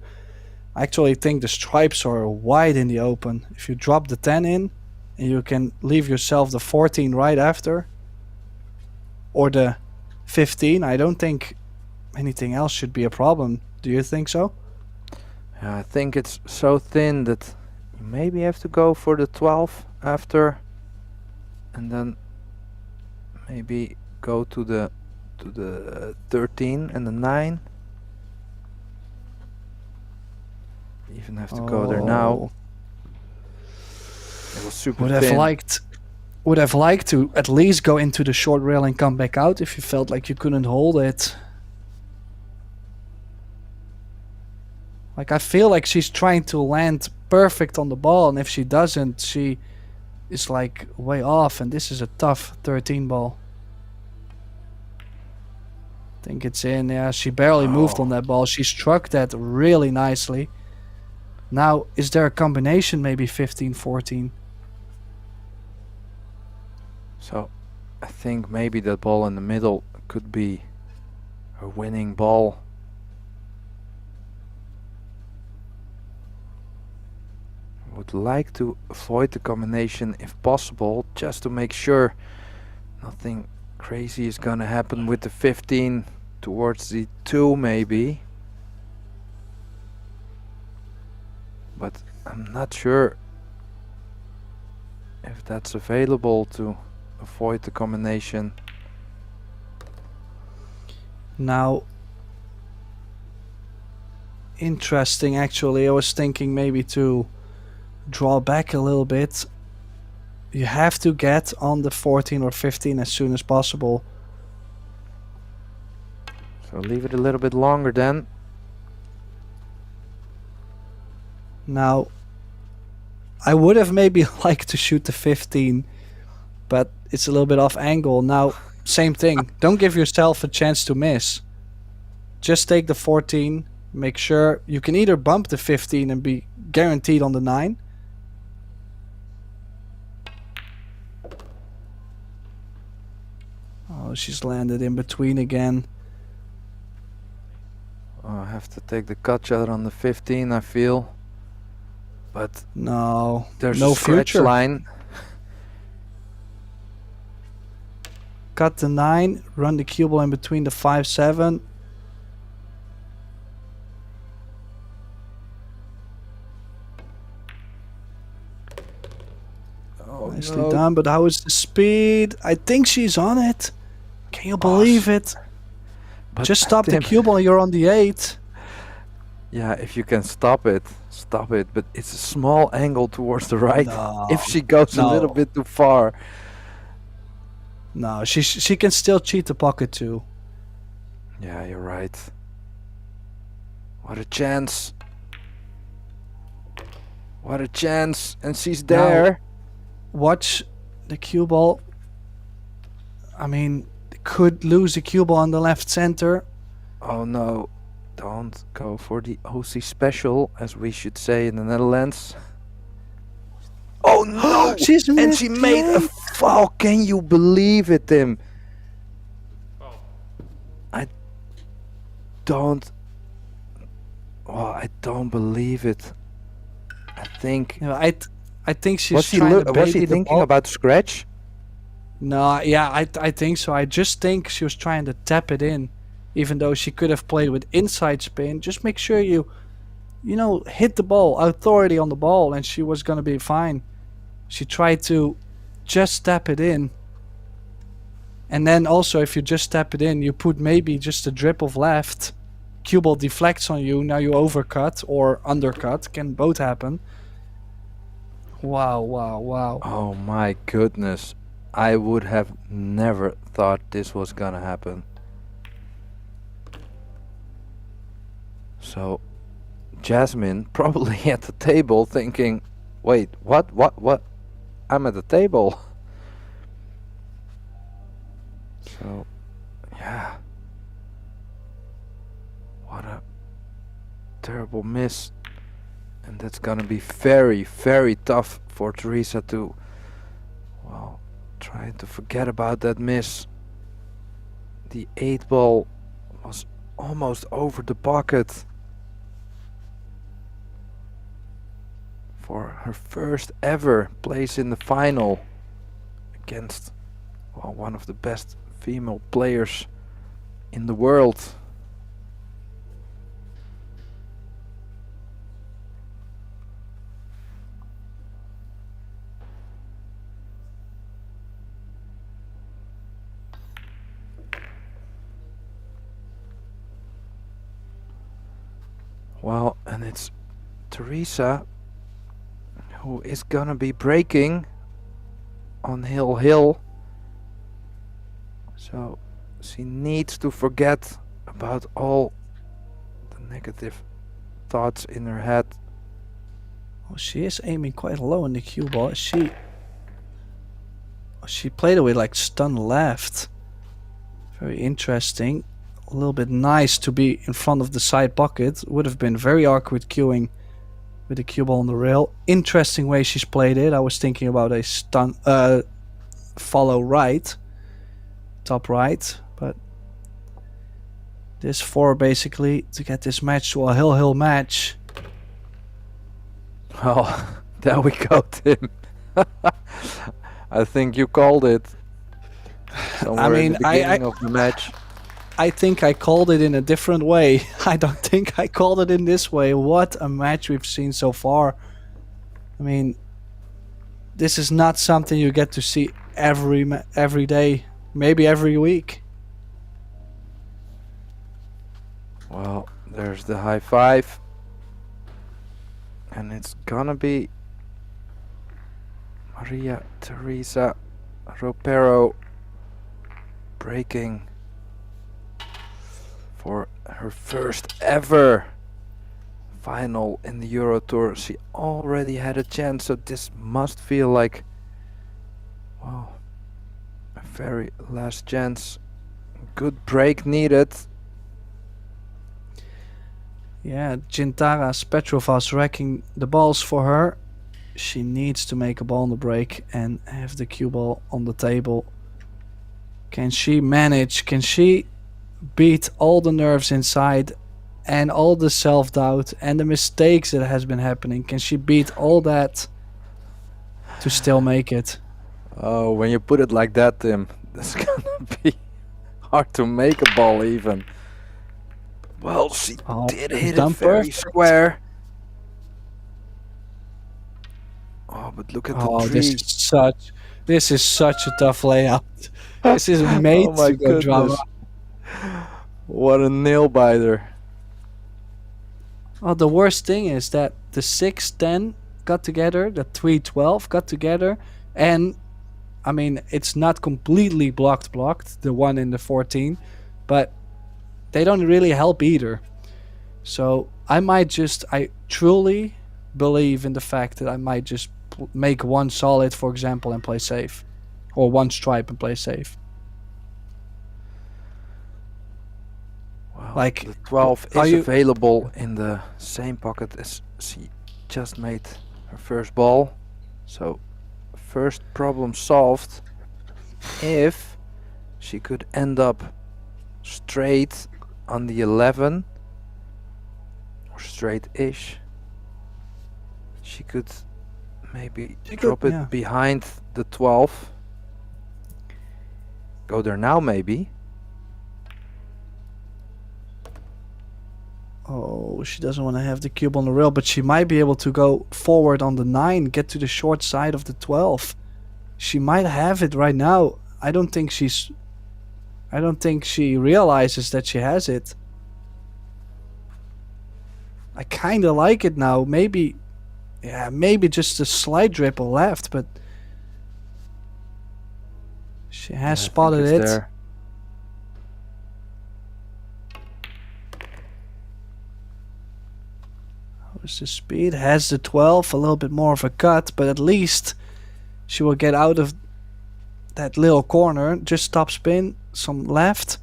I actually think the stripes are wide in the open. If you drop the 10 in, and you can leave yourself the 14 right after, or the 15, I don't think anything else should be a problem. Do you think so? yeah, I think it's so thin that you maybe have to go for the 12 after, and then maybe go to the 13 and the 9. Even have to go there now. It was super Would thin. have liked to at least go into the short rail and come back out if you felt like you couldn't hold it. Like, I feel like she's trying to land perfect on the ball, and if she doesn't, she is like way off, and this is a tough 13 ball. I think it's in. Yeah, she barely moved on that ball. She struck that really nicely. Now, is there a combination, maybe 15-14? So I think maybe that ball in the middle could be a winning ball. Would like to avoid the combination if possible, just to make sure nothing crazy is gonna happen with the 15 towards the 2 maybe. But I'm not sure if that's available to avoid the combination. Now, interesting actually. I was thinking maybe to draw back a little bit. You have to get on the 14 or 15 as soon as possible. So leave it a little bit longer then. Now, I would have maybe liked to shoot the 15, but it's a little bit off angle. Now, same thing. Don't give yourself a chance to miss. Just take the 14. Make sure you can either bump the 15 and be guaranteed on the 9. Oh, she's landed in between again. Oh, I have to take the cut shot on the 15, I feel. But No, there's no a scratch future. line. Cut the 9, run the cue ball in between the 5-7. Oh, Nicely no. done, but how is the speed? I think she's on it. Can you believe it? But Just stop the Tim, cue ball, you're on the 8. yeah, if you can stop it, stop it. But it's a small angle towards the right. No, If she goes a little no. bit too far. No, she can still cheat the pocket too. Yeah, you're right. What a chance. What a chance. And she's there. Watch the cue ball. I mean, could lose the cue ball on the left center. Oh no. Don't go for the OC special, as we should say in the Netherlands. Oh no! She's And missed she made a it. foul. Can you believe it, Tim? Foul. Don't. Oh, I don't believe it. I think. You know, I think she's Was he trying to was he baby the thinking ball. about scratch? No, yeah, I think so. I just think she was trying to tap it in, even though she could have played with inside spin. Just make sure you hit the ball, authority on the ball, and she was gonna be fine. She tried to just tap it in. And then also if you just tap it in, you put maybe just a drip of left. Cue ball deflects on you, now you overcut or undercut, can both happen. Wow, wow, wow. Oh my goodness. I would have never thought this was gonna happen. So Jasmine probably at the table thinking, wait, what? I'm at the table. So, yeah. What a terrible miss. And that's gonna be very, very tough for Teresa to, well, try to forget about that miss. The 8 ball was almost over the pocket. For her first ever place in the final against, well, one of the best female players in the world. Well, and it's Teresa who is gonna be breaking on hill. So she needs to forget about all the negative thoughts in her head. Oh, she is aiming quite low in the cue ball. She played it with like stun left. Very interesting. A little bit nice to be in front of the side pocket. Would have been very awkward cueing with the cue ball on the rail. Interesting way she's played it. I was thinking about a stun follow right, top right, but this 4 basically to get this match to a hill match. Oh, there we go, Tim. I think you called it. I mean, in the beginning of the match. I think I called it in a different way. I don't think I called it in this way. What a match we've seen so far. I mean, this is not something you get to see every day, maybe every week. Well, there's the high five. And it's gonna be Maria Teresa Ropero breaking for her first ever final in the Eurotour. She already had a chance, so this must feel like, wow, a very last chance. Good break needed. Yeah, Gintaras Petrovas wrecking the balls for her. She needs to make a ball on the break and have the cue ball on the table. Can she manage? Can she beat all the nerves inside and all the self-doubt and the mistakes that has been happening? Can she beat all that to still make it? Oh, when you put it like that, Tim, it's gonna be hard to make a ball even. Well, she did hit it very square. Oh, but look at the tree. This is such a tough layout. This is made Oh my to go drama. goodness. What a nail biter. Oh, the worst thing is that the 6-10 got together, the 3-12 got together, and I mean, it's not completely blocked, the one in the 14, but they don't really help either. So I truly believe in the fact that I might just make one solid, for example, and play safe. Or one stripe and play safe. Well, like the 12 is available in the same pocket as she just made her first ball. So first problem solved. If she could end up straight on the 11 or straight-ish, she could maybe drop it behind the 12. Go there now, maybe. Oh, she doesn't want to have the cube on the rail, but she might be able to go forward on the 9, get to the short side of the 12. She might have it right now. I don't think she realizes that she has it. I kind of like it now. Maybe just a slight dribble left, but she has spotted it. There. How's the speed? Has the 12, a little bit more of a cut, but at least she will get out of that little corner. Just top spin, some left.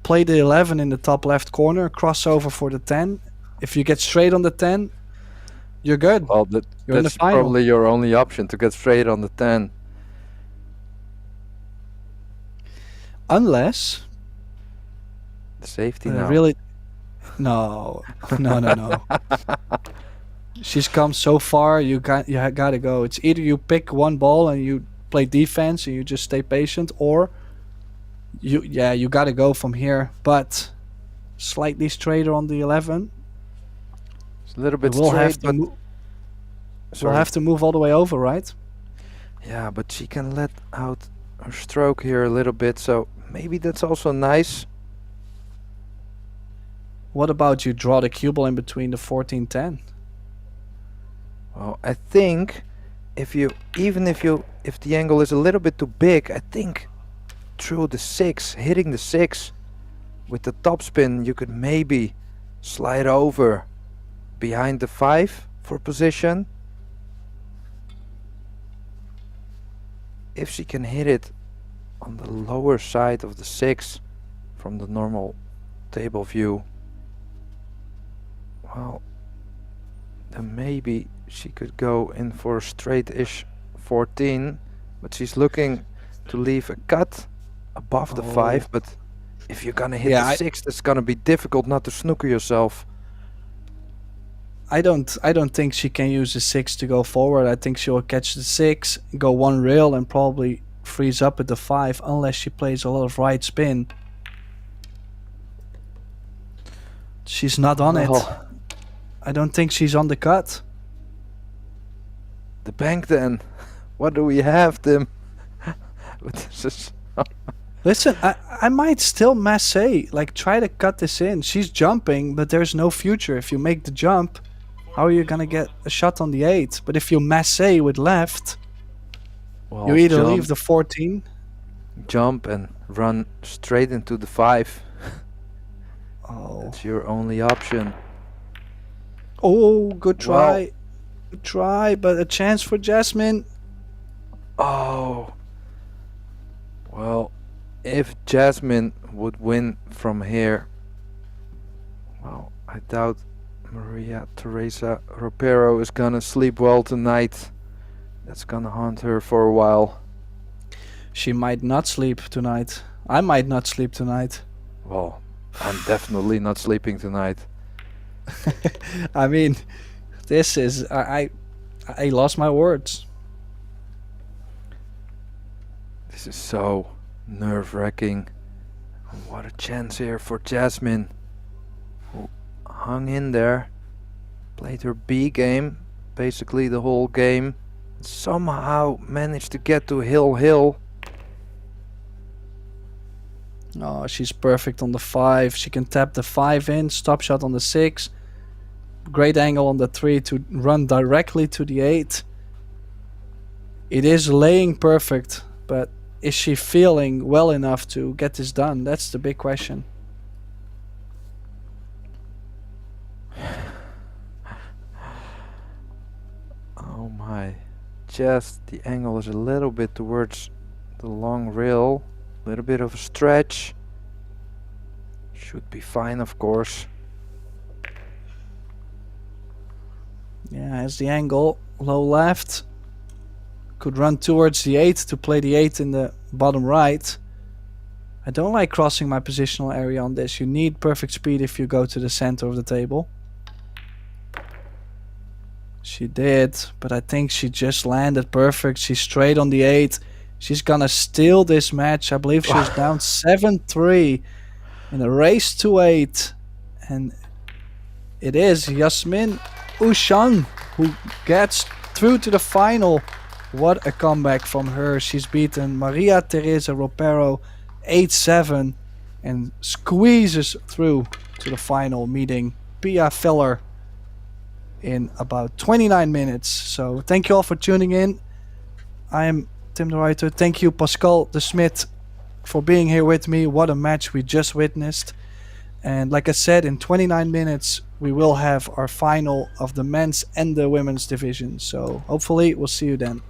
Play the 11 in the top left corner, crossover for the 10. If you get straight on the 10, you're good. Well, You're in the that's final. probably your only option, to get straight on the 10. Unless The safety now. really, no. She's come so far. You gotta go. It's either you pick one ball and you play defense and you just stay patient, or you gotta go from here. But slightly straighter on the 11. It's a little bit We'll straight, have to but we'll sorry. have to move all the way over, right? Yeah, but she can let out her stroke here a little bit, so maybe that's also nice. What about you draw the cue ball in between the 14-10? Well, I think if the angle is a little bit too big, I think through the 6, hitting the 6 with the topspin, you could maybe slide over behind the 5 for position. If she can hit it on the lower side of the 6 from the normal table view, well, then maybe she could go in for a straight-ish 14, but she's looking to leave a cut above the 5. But if you're gonna hit the 6, it's gonna be difficult not to snooker yourself. I don't think she can use the 6 to go forward. I think she will catch the 6, go one rail, and probably freeze up at the 5, unless she plays a lot of right spin. She's not on it. I don't think she's on the cut. The bank then. What do we have, Tim? This is Listen, I might still masse, like try to cut this in. She's jumping, but there's no future. If you make the jump, how are you gonna get a shot on the 8? But if you masse with left, well, you either jump, leave the 14. jump and run straight into the 5. Oh, That's your only option. oh, good try. Wow. Good try, but a chance for Jasmine. Oh. Well, if Jasmine would win from here, well, I doubt Maria Teresa Ropero is gonna sleep well tonight. That's gonna haunt her for a while. She might not sleep tonight. I might not sleep tonight. Well, I'm definitely not sleeping tonight. I mean, this is I lost my words. This is so nerve-wracking. What a chance here for Jasmine, who hung in there, played her B game basically the whole game, somehow managed to get to hill. Oh, she's perfect on the 5. She can tap the 5 in, stop shot on the 6. Great angle on the 3 to run directly to the 8. It is laying perfect, but is she feeling well enough to get this done? That's the big question. Oh my, just the angle is a little bit towards the long rail, a little bit of a stretch. Should be fine, of course. Yeah, has the angle, low left. Could run towards the 8 to play the 8 in the bottom right. I don't like crossing my positional area on this. You need perfect speed if you go to the center of the table. She did, but I think she just landed perfect. She's straight on the 8. She's gonna steal this match. I believe she was down 7-3 in a race to 8. And it is Yasmin Ouschan who gets through to the final What a comeback from her. She's beaten Maria Teresa Ropero 8-7 and squeezes through to the final, meeting Pia Feller in about 29 minutes. So thank you all for tuning in. I am Tim de Ruyter. Thank you, Pascal de Smit, for being here with me. What a match we just witnessed. And like I said, in 29 minutes we will have our final of the men's and the women's division. So hopefully we'll see you then.